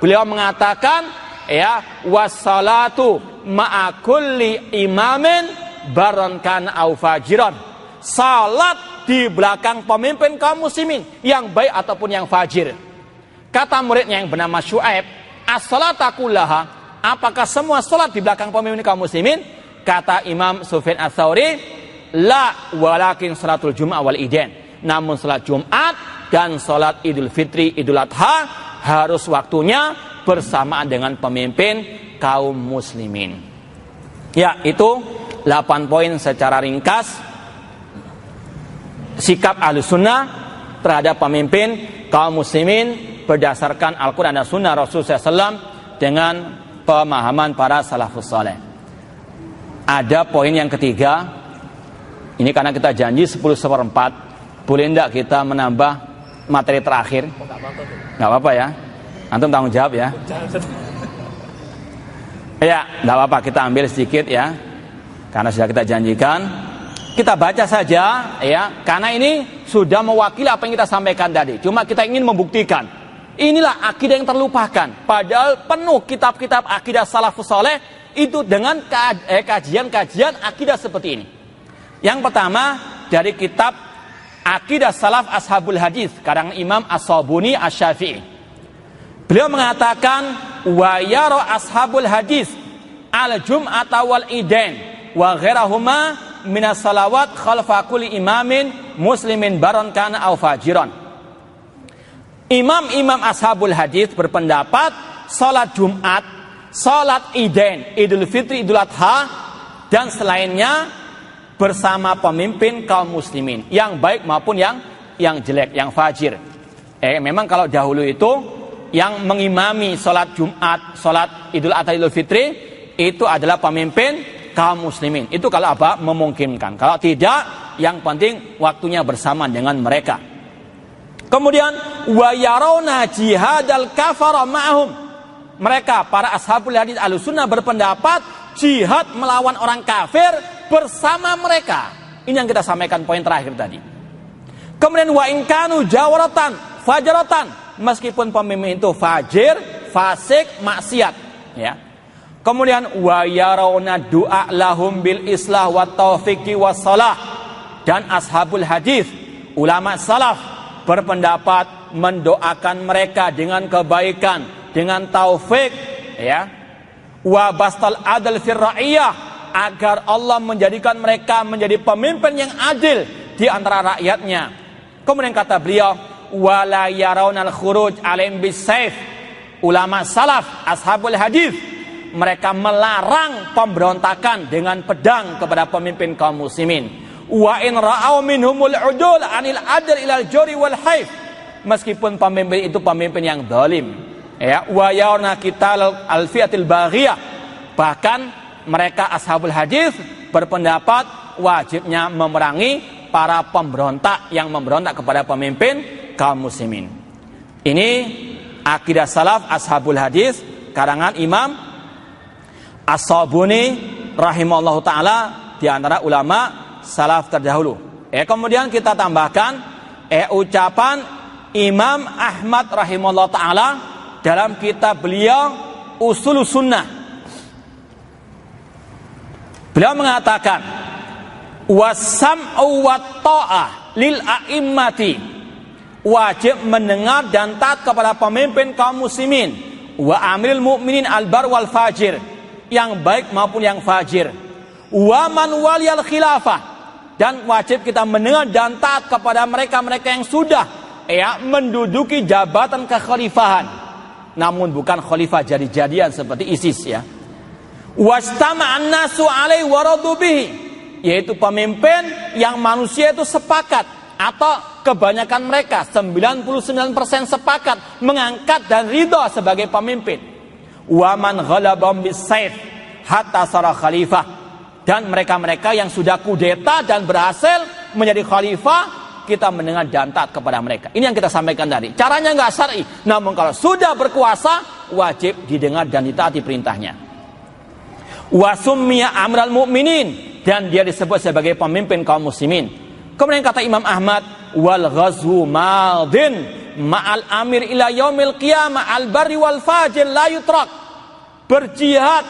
Beliau mengatakan, ya, wassalatu ma'a kulli imamin baron kana au fajiron. Salat di belakang pemimpin kaum muslimin, yang baik ataupun yang fajir. Kata muridnya yang bernama Syuaib, as-salata kullaha, apakah semua salat di belakang pemimpin kaum muslimin? Kata Imam Sufyan Ats-Tsauri, la, walakin salatul Jum'ah wal Idain. Namun salat Jumat dan salat Idul Fitri, Idul Adha harus waktunya bersamaan dengan pemimpin kaum muslimin. Ya, itu 8 poin secara ringkas sikap Ahlussunnah terhadap pemimpin kaum muslimin berdasarkan Al-Quran dan Sunnah Rasulullah SAW dengan pemahaman para salafus saleh. Ada poin yang ketiga, ini karena kita janji 10/4, boleh enggak kita menambah materi terakhir? Nggak apa-apa ya, antum tanggung jawab ya. Ya, nggak apa-apa, kita ambil sedikit ya, karena sudah kita janjikan. Kita baca saja ya, karena ini sudah mewakili apa yang kita sampaikan tadi. Cuma kita ingin membuktikan, inilah akidah yang terlupakan. Padahal penuh kitab-kitab akidah salafus saleh itu dengan kajian-kajian akidah seperti ini. Yang pertama dari kitab Akidah Salaf Ashabul Hadis karangan Imam As-Sabuni Asy-Syafi'i. Beliau mengatakan wa yara ashabul hadis al-jum'ata wal idain wa ghairahuma minas salawat khalfa kulli imamin muslimin baron kana aw fajiran. Imam-imam ashabul hadis berpendapat salat Jumat, salat idain, Idul Fitri, Idul Adha dan selainnya bersama pemimpin kaum muslimin yang baik maupun yang jelek, yang fajir. Memang kalau dahulu itu yang mengimami salat Jumat, salat Idul Adha, Idul Fitri itu adalah pemimpin kaum muslimin. Itu kalau apa? Memungkinkan. Kalau tidak, yang penting waktunya bersama dengan mereka. Kemudian wa yarawna jihadal kafara ma'hum. Mereka para ashabul hadis Ahlussunnah berpendapat jihad melawan orang kafir bersama mereka. Ini yang kita sampaikan poin terakhir tadi. Kemudian wa in kanu jawaratan fajaratan, meskipun pemimpin itu fajir, fasik, maksiat ya. Kemudian wa yarawna du'a lahum bil islah wa taufiqi wassalah, dan ashabul hadis ulama salaf berpendapat mendoakan mereka dengan kebaikan, dengan taufik ya. Wa bastal adl fir ra'iyah, agar Allah menjadikan mereka menjadi pemimpin yang adil di antara rakyatnya. Kemudian kata beliau wala yarawnal khuruj alaihim bisayf. Ulama salaf ashabul hadis mereka melarang pemberontakan dengan pedang kepada pemimpin kaum muslimin. Wa in ra'aw minhumul udul anil adl ilal juri wal haif, meskipun pemimpin itu pemimpin yang zalim ya. Wa yarna qital al fiatil baghiyah, bahkan mereka ashabul hadis berpendapat wajibnya memerangi para pemberontak yang memberontak kepada pemimpin kaum muslimin. Ini akidah salaf ashabul hadis karangan Imam As-Sabuni rahimahullahu taala, di antara ulama salaf terdahulu. Kemudian kita tambahkan ucapan Imam Ahmad rahimahullahu taala dalam kitab beliau Ushulus Sunnah. Beliau mengatakan wasam'u wat ta'ah lil a'immati, wajib mendengar dan taat kepada pemimpin kaum muslimin, wa amril mu'minin albar wal fajir, yang baik maupun yang fajir, wa man waliyal khilafah, dan wajib kita mendengar dan taat kepada mereka-mereka yang sudah menduduki jabatan kekhalifahan, namun bukan khalifah jadi-jadian seperti ISIS ya. Wastama'an nasu alaihi waradu bihi, yaitu pemimpin yang manusia itu sepakat atau kebanyakan mereka 99% sepakat mengangkat dan ridha sebagai pemimpin. Wa man ghalabahum bisayf hatta sara khalifah, dan mereka-mereka yang sudah kudeta dan berhasil menjadi khalifah, kita mendengar dan taat kepada mereka. Ini yang kita sampaikan tadi. Caranya enggak syar'i, namun kalau sudah berkuasa wajib didengar dan ditaati perintahnya. Wa summiya amral mu'minin, dan dia disebut sebagai pemimpin kaum muslimin. Kemudian kata Imam Ahmad wal ghazwu madin ma'al amir ila yaumil qiyamah al barri wal fajir la yutrak. Berjihad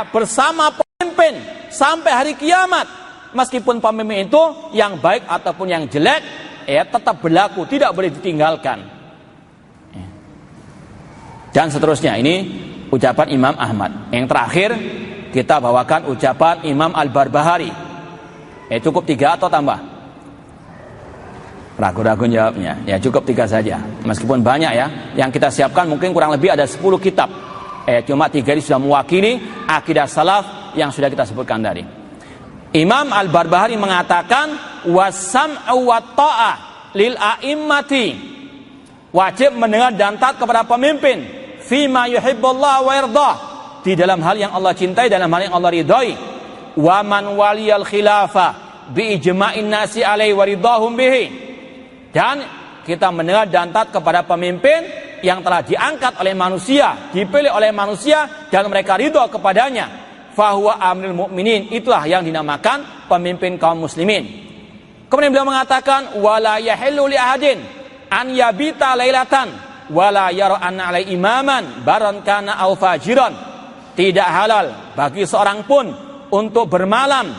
bersama pemimpin sampai hari kiamat, meskipun pemimpin itu yang baik ataupun yang jelek tetap berlaku, tidak boleh ditinggalkan. Dan seterusnya, ini ucapan Imam Ahmad. Yang terakhir kita bawakan ucapan Imam Al-Barbahari. Cukup 3 atau tambah? Ragu-ragu jawabnya. Ya cukup 3 saja. Meskipun banyak ya. Yang kita siapkan mungkin kurang lebih ada 10 kitab. Cuma 3 ini sudah mewakili akidah salaf yang sudah kita sebutkan tadi. Imam Al-Barbahari mengatakan wasam'u wa ta'ah lil a'immati, wajib mendengar dan taat kepada pemimpin fima yuhibbullah wa yardah, di dalam hal yang Allah cintai, dalam hal yang Allah ridhai. Wa man waliyal khilafah bi ijma'in nasi alaihi wa ridahum bihi, dan kita mendengar dan taat kepada pemimpin yang telah diangkat oleh manusia, dipilih oleh manusia dan mereka ridho kepadanya. Fahuwa amrul mukminin, itulah yang dinamakan pemimpin kaum muslimin. Kemudian beliau mengatakan wala yahillu li ahadin an yabita lailatan wala yara anna alai imaman baran kana au fajiran. Tidak halal bagi seorang pun untuk bermalam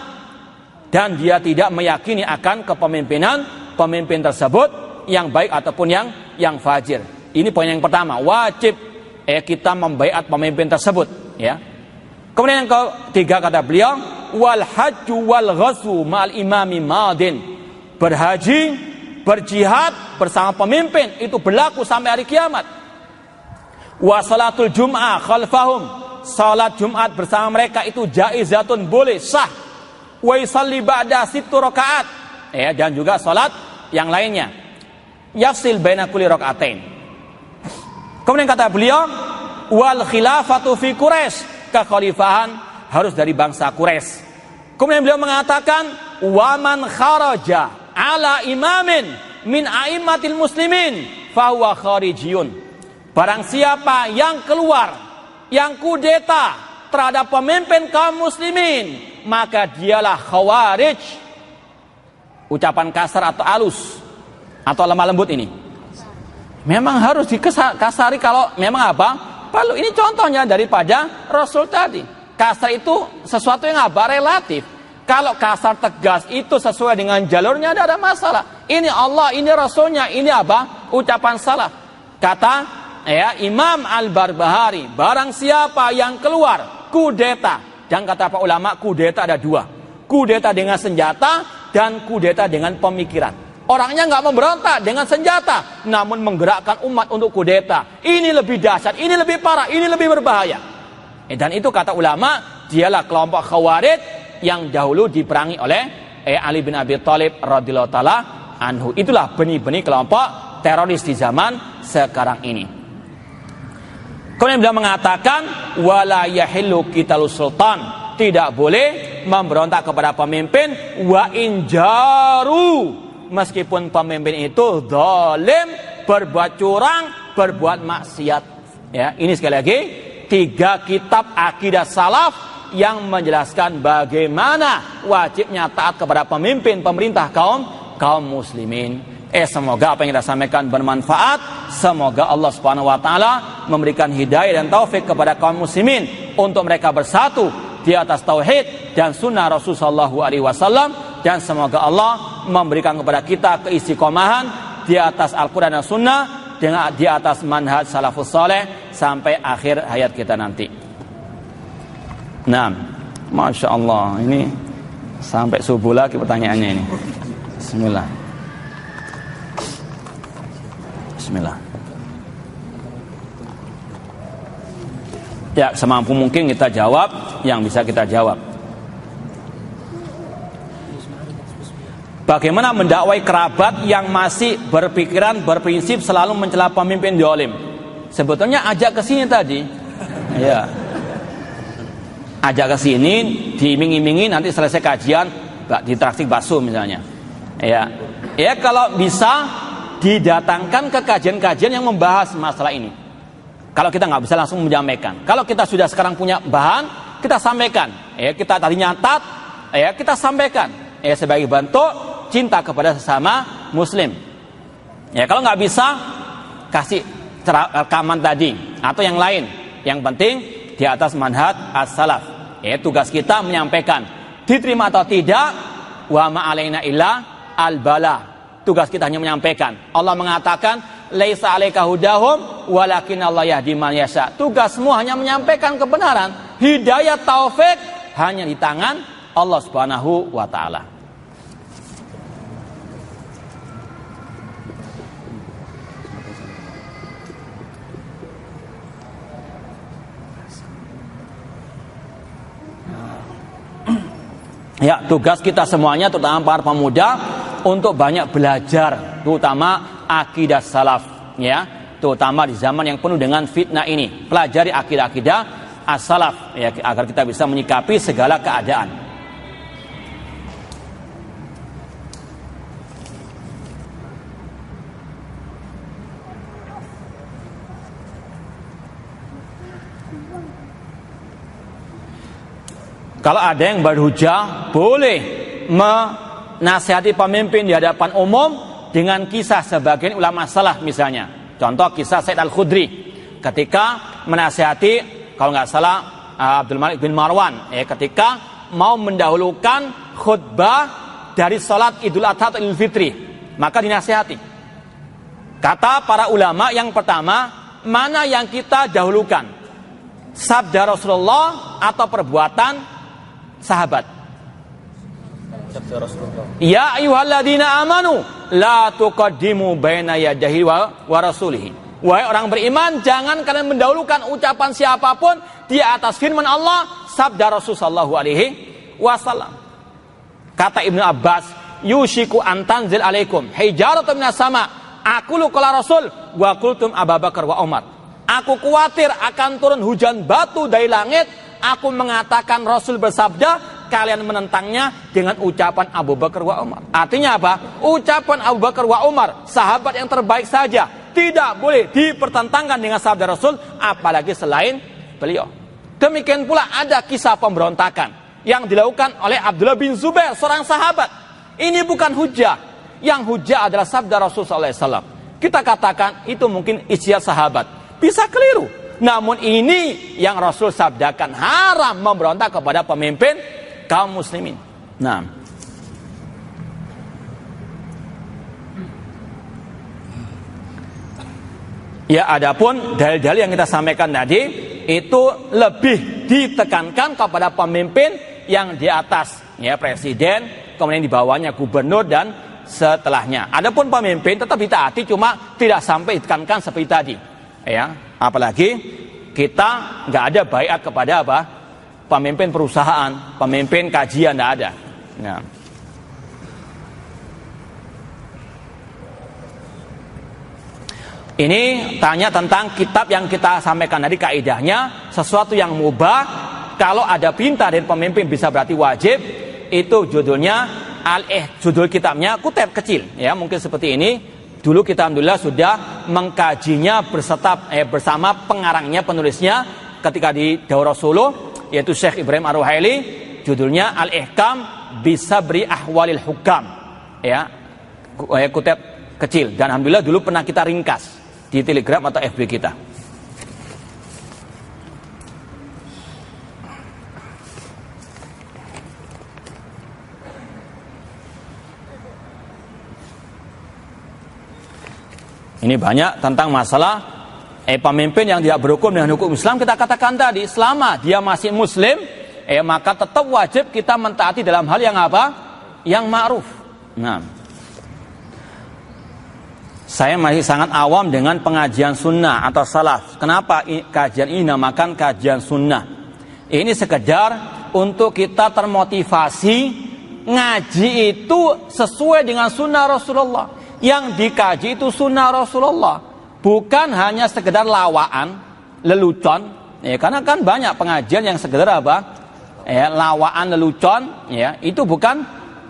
dan dia tidak meyakini akan kepemimpinan pemimpin tersebut yang baik ataupun yang fajir. Ini poin yang pertama, wajib kita membaiat pemimpin tersebut, ya. Kemudian yang ketiga kata beliau wal hajju wal ghazwu ma'al imami madin, berhaji, berjihad bersama pemimpin itu berlaku sampai hari kiamat. Wa salatul jum'ah khalfahum, salat Jumat bersama mereka itu jaizatun, boleh, sah. Wa yusalli ba'da 6 rakaat, ya, dan juga salat yang lainnya. Yafsil baina kulli rakaatain. Kemudian kata beliau wal khilafatu fi Quraisy, kekhalifahan harus dari bangsa Quraisy. Kemudian beliau mengatakan waman kharaja ala imamin min a'immatil muslimin fahuwa kharijiyun, barang siapa yang keluar, yang kudeta terhadap pemimpin kaum muslimin, maka dialah khawarij. Ucapan kasar atau halus atau lemah lembut ini memang harus dikasari kalau memang apa? Lalu ini contohnya daripada Rasul tadi. Kasar itu sesuatu yang apa? Relatif. Kalau kasar tegas itu sesuai dengan jalurnya, tidak ada masalah. Ini Allah, ini Rasulnya, ini apa? Ucapan salah. Kata Imam Al-Barbahari, barang siapa yang keluar kudeta, dan kata para ulama kudeta ada dua, kudeta dengan senjata dan kudeta dengan pemikiran. Orangnya nggak memberontak dengan senjata, namun menggerakkan umat untuk kudeta. Ini lebih dahsyat, ini lebih parah, ini lebih berbahaya. Dan itu kata ulama, dialah kelompok Khawarij yang dahulu diperangi oleh Ali bin Abi Thalib radhiyallahu taala anhu. Itulah benih-benih kelompok teroris di zaman sekarang ini. Kemudian beliau mengatakan wala yahillu qitalus sultan, tidak boleh memberontak kepada pemimpin wa injaru, meskipun pemimpin itu zalim, berbuat curang, berbuat maksiat. Ya, ini sekali lagi 3 kitab akidah salaf yang menjelaskan bagaimana wajibnya taat kepada pemimpin pemerintah kaum muslimin. Semoga apa yang kita sampaikan bermanfaat. Semoga Allah Subhanahu wa taala memberikan hidayah dan taufik kepada kaum muslimin untuk mereka bersatu di atas tauhid dan sunnah Rasulullah SAW, dan semoga Allah memberikan kepada kita keistiqomahan di atas Al-Quran dan Sunnah, dengan di atas manhaj salafus saleh sampai akhir hayat kita nanti. Nah, Masya Allah, ini sampai subuh lagi pertanyaannya ini. Bismillah. Ya, semampu mungkin kita jawab yang bisa kita jawab. Bagaimana mendakwai kerabat yang masih berpikiran, berprinsip selalu mencela pemimpin zalim? Sebetulnya ajak ke sini tadi. Ya. Ajak ke sini, diiming-imingi nanti selesai kajian ditraktir bakso misalnya. Ya. Ya, kalau bisa didatangkan ke kajian-kajian yang membahas masalah ini. Kalau kita nggak bisa langsung menyampaikan. Kalau kita sudah sekarang punya bahan, kita sampaikan. Ya, kita tadi nyatat, ya kita sampaikan. Ya, sebagai bentuk cinta kepada sesama muslim. Ya, kalau nggak bisa kasih rekaman tadi atau yang lain. Yang penting di atas manhaj as-salaf. Ya, tugas kita menyampaikan. Diterima atau tidak, wa ma alaina illa al-bala. Tugas kita hanya menyampaikan. Allah mengatakan laisa 'alaika hudahum walakin Allah yahdi man yasha. Tugasmu hanya menyampaikan kebenaran. Hidayah taufik hanya di tangan Allah Subhanahu wa taala. Ya, tugas kita semuanya terutama para pemuda untuk banyak belajar, terutama akidah salaf, ya, terutama di zaman yang penuh dengan fitnah ini. Pelajari akidah-akidah as-salaf, ya, agar kita bisa menyikapi segala keadaan. Kalau ada yang berhujah, boleh menasihati pemimpin di hadapan umum dengan kisah sebagian ulama salaf misalnya. Contoh kisah Said Al-Khudri ketika menasihati, kalau nggak salah, Abdul Malik bin Marwan, ketika mau mendahulukan khutbah dari salat Idul Adha atau Idul Fitri, maka dinasihati. Kata para ulama, yang pertama, mana yang kita dahulukan? Sabda Rasulullah atau perbuatan sahabat? Ya ayyuhalladzina amanu la tuqaddimu baina yadahi wa rasulihi. Wahai orang beriman, jangan kalian mendahulukan ucapan siapapun di atas firman Allah, sabda Rasul sallallahu alaihi wasallam. Kata Ibnu Abbas, yushiku an tanzil alaikum hijaratun minas sama, aqulu qala Rasul wa qultum Abu Bakar wa Umar. Aku khawatir akan turun hujan batu dari langit. Aku mengatakan Rasul bersabda, kalian menentangnya dengan ucapan Abu Bakar wa Umar. Artinya apa? Ucapan Abu Bakar wa Umar, sahabat yang terbaik saja, tidak boleh dipertentangkan dengan sabda Rasul, apalagi selain beliau. Demikian pula ada kisah pemberontakan yang dilakukan oleh Abdullah bin Zubair, seorang sahabat. Ini bukan hujah. Yang hujah adalah sabda Rasul SAW. Kita katakan itu mungkin ijtihad sahabat, bisa keliru. Namun ini yang Rasul sabdakan, haram memberontak kepada pemimpin kaum muslimin. Nah, ya, adapun dalil-dalil yang kita sampaikan tadi itu lebih ditekankan kepada pemimpin yang di atas, ya, presiden, kemudian di bawahnya gubernur dan setelahnya. Adapun pemimpin tetap ditaati, cuma tidak sampai ditekankan seperti tadi, ya. Apalagi kita nggak ada baiat kepada apa? Pemimpin perusahaan, pemimpin kajian, nggak ada. Nah. Ini tanya tentang kitab yang kita sampaikan tadi, kaidahnya sesuatu yang mubah kalau ada perintah dari pemimpin bisa berarti wajib. Itu judulnya judul kitabnya kutip kecil, ya, mungkin seperti ini. Dulu kita alhamdulillah sudah mengkajinya bersama pengarangnya, penulisnya ketika di Daurah Solo, yaitu Syekh Ibrahim Ar-Ruhaili. Judulnya Al-Ihkam Bisabri Ahwalil Hukam, ya, kutip kecil. Dan alhamdulillah dulu pernah kita ringkas di Telegram atau FB kita. Ini banyak tentang masalah pemimpin yang tidak berhukum dengan hukum Islam. Kita katakan tadi, selama dia masih muslim, maka tetap wajib kita mentaati dalam hal yang apa? Yang ma'ruf. Nah, saya masih sangat awam dengan pengajian sunnah atau salaf. Kenapa kajian ini namakan kajian sunnah? Ini sekedar untuk kita termotivasi ngaji itu sesuai dengan sunnah Rasulullah. Yang dikaji itu sunnah Rasulullah, bukan hanya sekedar lawaan, lelucon, ya, karena kan banyak pengajian yang sekedar apa, lawaan, lelucon, ya, itu bukan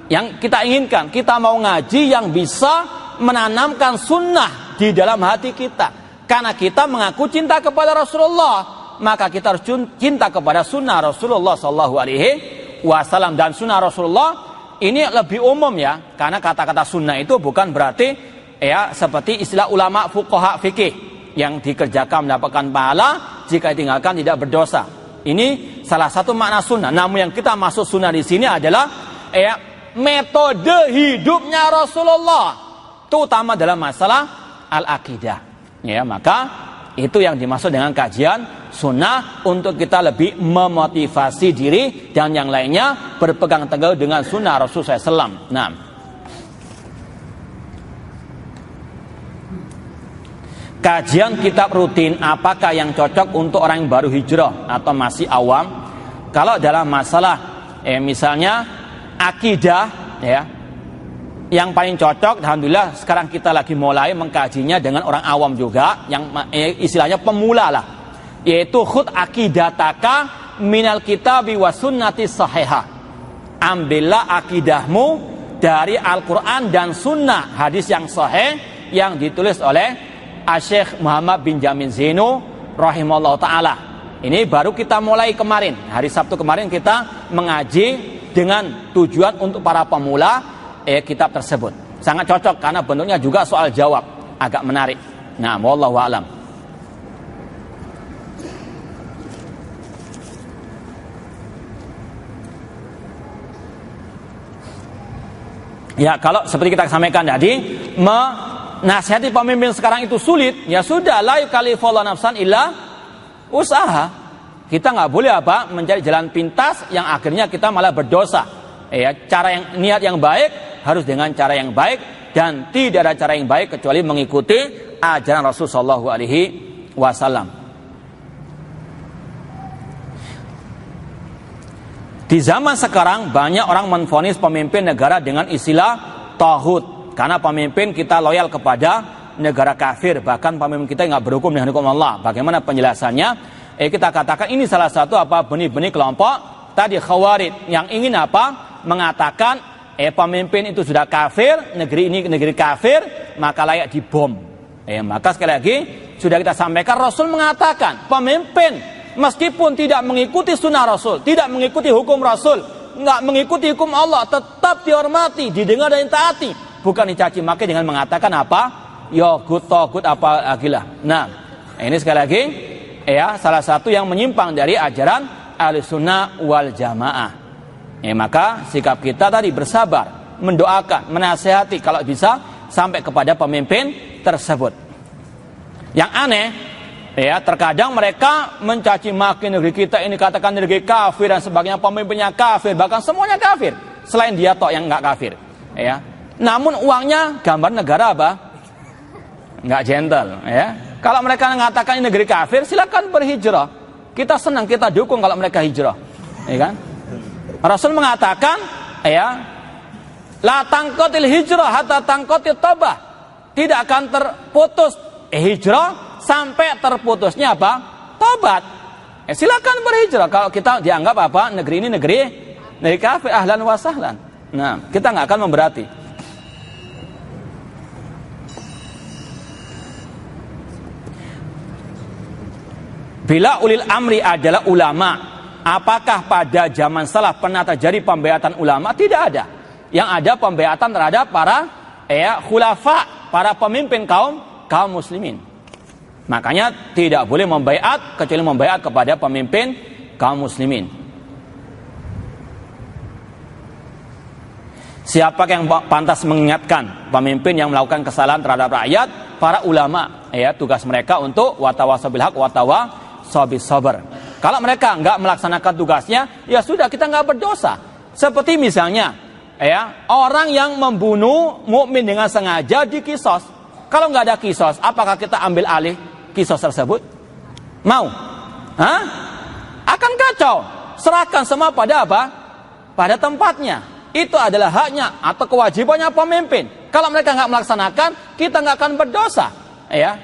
yang kita inginkan. Kita mau ngaji yang bisa menanamkan sunnah di dalam hati kita, karena kita mengaku cinta kepada Rasulullah, maka kita harus cinta kepada sunnah Rasulullah SAW. Dan sunnah Rasulullah ini lebih umum, ya, karena kata-kata sunnah itu bukan berarti, ya, seperti istilah ulama fuqaha fikih yang dikerjakan mendapatkan pahala, jika ditinggalkan tidak berdosa. Ini salah satu makna sunnah. Namun yang kita maksud sunnah di sini adalah metode hidupnya Rasulullah, terutama dalam masalah al-aqidah. Ya, maka itu yang dimaksud dengan kajian sunnah, untuk kita lebih memotivasi diri dan yang lainnya berpegang teguh dengan sunnah Rasulullah SAW. Nah, kajian kitab rutin apakah yang cocok untuk orang yang baru hijrah atau masih awam? Kalau dalam masalah misalnya akidah ya, yang paling cocok, alhamdulillah sekarang kita lagi mulai mengkajinya dengan orang awam juga, yang istilahnya pemula lah, yaitu khud akidataka minal kitabi wa sunnati sahihah. Ambillah akidahmu dari Al-Quran dan sunnah, hadis yang sahih yang ditulis oleh Syekh Muhammad bin Jamin Zainu rahimahullah ta'ala. Ini baru kita mulai kemarin, hari Sabtu kemarin kita mengaji dengan tujuan untuk para pemula kitab tersebut. Sangat cocok karena bentuknya juga soal jawab, agak menarik. Nah, wallahu a'lam. Ya, kalau seperti kita sampaikan tadi, menasihati pemimpin sekarang itu sulit, ya sudah, la yukallifullahu nafsan illa usaha. Kita nggak boleh mencari jalan pintas yang akhirnya kita malah berdosa. Ya, niat yang baik harus dengan cara yang baik, dan tidak ada cara yang baik kecuali mengikuti ajaran Rasul sallallahu alaihi wasallam. Di zaman sekarang banyak orang menvonis pemimpin negara dengan istilah taghut, karena pemimpin kita loyal kepada negara kafir, bahkan pemimpin kita nggak berhukum dengan hukum Allah. Bagaimana penjelasannya? Kita katakan ini salah satu benih-benih kelompok tadi Khawarij yang ingin mengatakan pemimpin itu sudah kafir, negeri ini negeri kafir, maka layak dibom. Maka sekali lagi sudah kita sampaikan, Rasul mengatakan pemimpin meskipun tidak mengikuti sunnah Rasul, tidak mengikuti hukum Rasul, nggak mengikuti hukum Allah, tetap dihormati, didengar dan ditaati, bukan dicaci maki dengan mengatakan yogut togut apa agilah. Nah, ini sekali lagi salah satu yang menyimpang dari ajaran Ahlussunnah wal Jamaah. Maka sikap kita tadi bersabar, mendoakan, menasihati kalau bisa sampai kepada pemimpin tersebut. Yang aneh, terkadang mereka mencaci maki negeri kita ini, katakan negeri kafir dan sebagainya, pemimpinnya kafir, bahkan semuanya kafir, selain dia tok yang nggak kafir. Namun uangnya gambar negara nggak gentle. Kalau mereka mengatakan ini negeri kafir, silakan berhijrah. Kita senang, kita dukung kalau mereka hijrah, kan? Rasul mengatakan, la tangkotil hijrah hatta tangkotil tobah. Tidak akan terputus hijrah sampai terputusnya tobat. Silakan berhijrah kalau kita dianggap negeri ini negeri kafir, ahlan wa sahlan. Nah, kita nggak akan memberati. Bila ulil amri adalah ulama, apakah pada zaman salaf pernah terjadi pembayatan ulama? Tidak ada. Yang ada pembayatan terhadap para khulafa, para pemimpin kaum muslimin. Makanya tidak boleh membaiat kecuali membaiat kepada pemimpin kaum muslimin. Siapa yang pantas mengingatkan pemimpin yang melakukan kesalahan terhadap rakyat? Para ulama. Tugas mereka untuk watawasau bil haq watawasau bis sabr. Kalau mereka nggak melaksanakan tugasnya, ya sudah, kita nggak berdosa. Seperti misalnya, orang yang membunuh mukmin dengan sengaja dikisos. Kalau nggak ada kisos, apakah kita ambil alih kisos tersebut? Mau? Akan kacau. Serahkan semua pada pada tempatnya. Itu adalah haknya atau kewajibannya pemimpin. Kalau mereka nggak melaksanakan, kita nggak akan berdosa.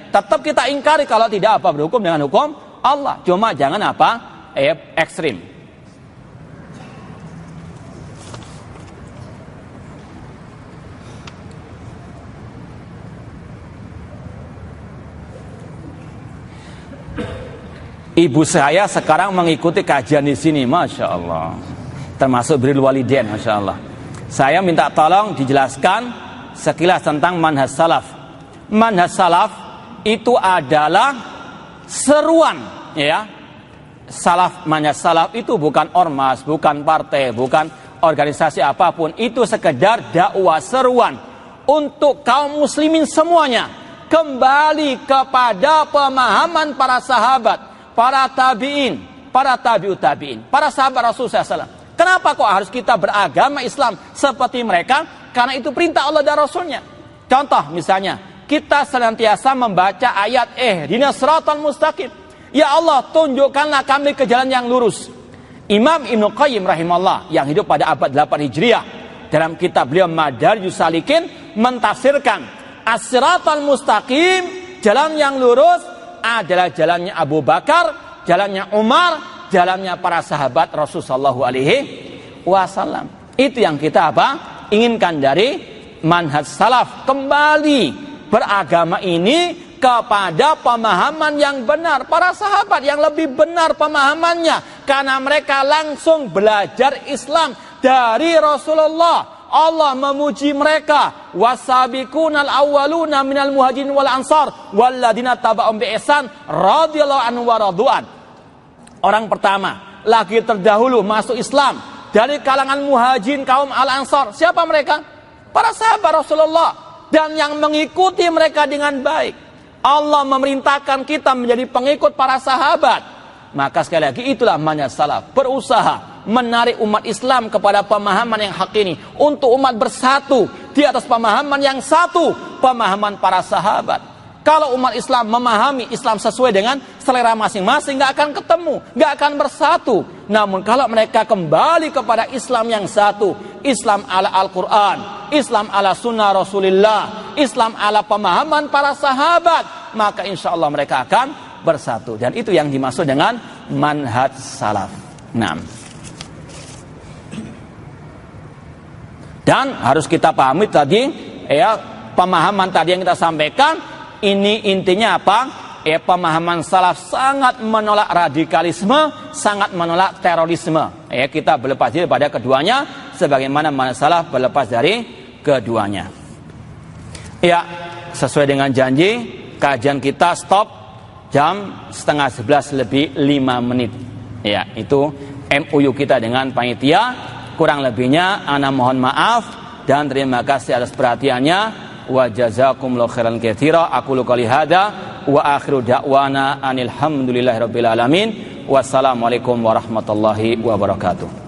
Tetap kita ingkari kalau tidak berhukum dengan hukum Allah, cuma jangan ekstrim. Ibu saya sekarang mengikuti kajian di sini, masya Allah. Termasuk birrul walidain, masya Allah. Saya minta tolong dijelaskan sekilas tentang manhaj salaf. Manhaj salaf itu adalah seruan, salaf, manhaj salaf itu bukan ormas, bukan partai, bukan organisasi apapun. Itu sekedar dakwah, seruan untuk kaum muslimin semuanya kembali kepada pemahaman para sahabat, para tabi'in, para tabi'ut tabi'in, para sahabat Rasulullah SAW. Kenapa kok harus kita beragama Islam seperti mereka? Karena itu perintah Allah dan Rasulnya. Contoh misalnya, kita senantiasa membaca ayat ihdinas siratal mustaqim. Ya Allah, tunjukkanlah kami ke jalan yang lurus. Imam Ibnu Qayyim rahimahullah yang hidup pada abad 8 Hijriah, dalam kitab beliau Madarijus Salikin mentafsirkan as-siratal mustaqim, jalan yang lurus adalah jalannya Abu Bakar, jalannya Umar, jalannya para sahabat Rasulullah SAW. Itu yang kita inginkan dari manhaj salaf, kembali beragama ini kepada pemahaman yang benar, para sahabat yang lebih benar pemahamannya, karena mereka langsung belajar Islam dari Rasulullah. Allah memuji mereka, wasabiqunal awwaluna minal muhajirin wal ansar walladzina taba'um bi ihsan radhiyallahu anhu wa radu'an. Orang pertama lagi terdahulu masuk Islam dari kalangan muhajirin kaum al-ansar. Siapa mereka? Para sahabat Rasulullah, dan yang mengikuti mereka dengan baik. Allah memerintahkan kita menjadi pengikut para sahabat. Maka sekali lagi itulah manhaj salaf, berusaha menarik umat Islam kepada pemahaman yang hak ini, untuk umat bersatu di atas pemahaman yang satu, pemahaman para sahabat. Kalau umat Islam memahami Islam sesuai dengan selera masing-masing, gak akan ketemu, gak akan bersatu. Namun kalau mereka kembali kepada Islam yang satu, Islam ala Al-Quran, Islam ala sunnah Rasulullah, Islam ala pemahaman para sahabat, maka insya Allah mereka akan bersatu. Dan itu yang dimaksud dengan manhaj salaf. Nah, dan harus kita pahami tadi, ya, pemahaman tadi yang kita sampaikan, ini intinya apa? Ya, pemahaman salaf sangat menolak radikalisme, sangat menolak terorisme. Ya, kita berlepas diri pada keduanya, sebagaimana manhaj salaf berlepas dari keduanya. Ya, sesuai dengan janji, kajian kita stop jam 10:30 lebih 5 menit. Ya, itu MOU kita dengan panitia. Kurang lebihnya ana mohon maaf dan terima kasih atas perhatiannya. Wa jazakumullahu khairan katsira. Aqulu qouli hadza wa akhiru da'wana anil hamdulillahirabbil alamin. Wassalamualaikum warahmatullahi wabarakatuh.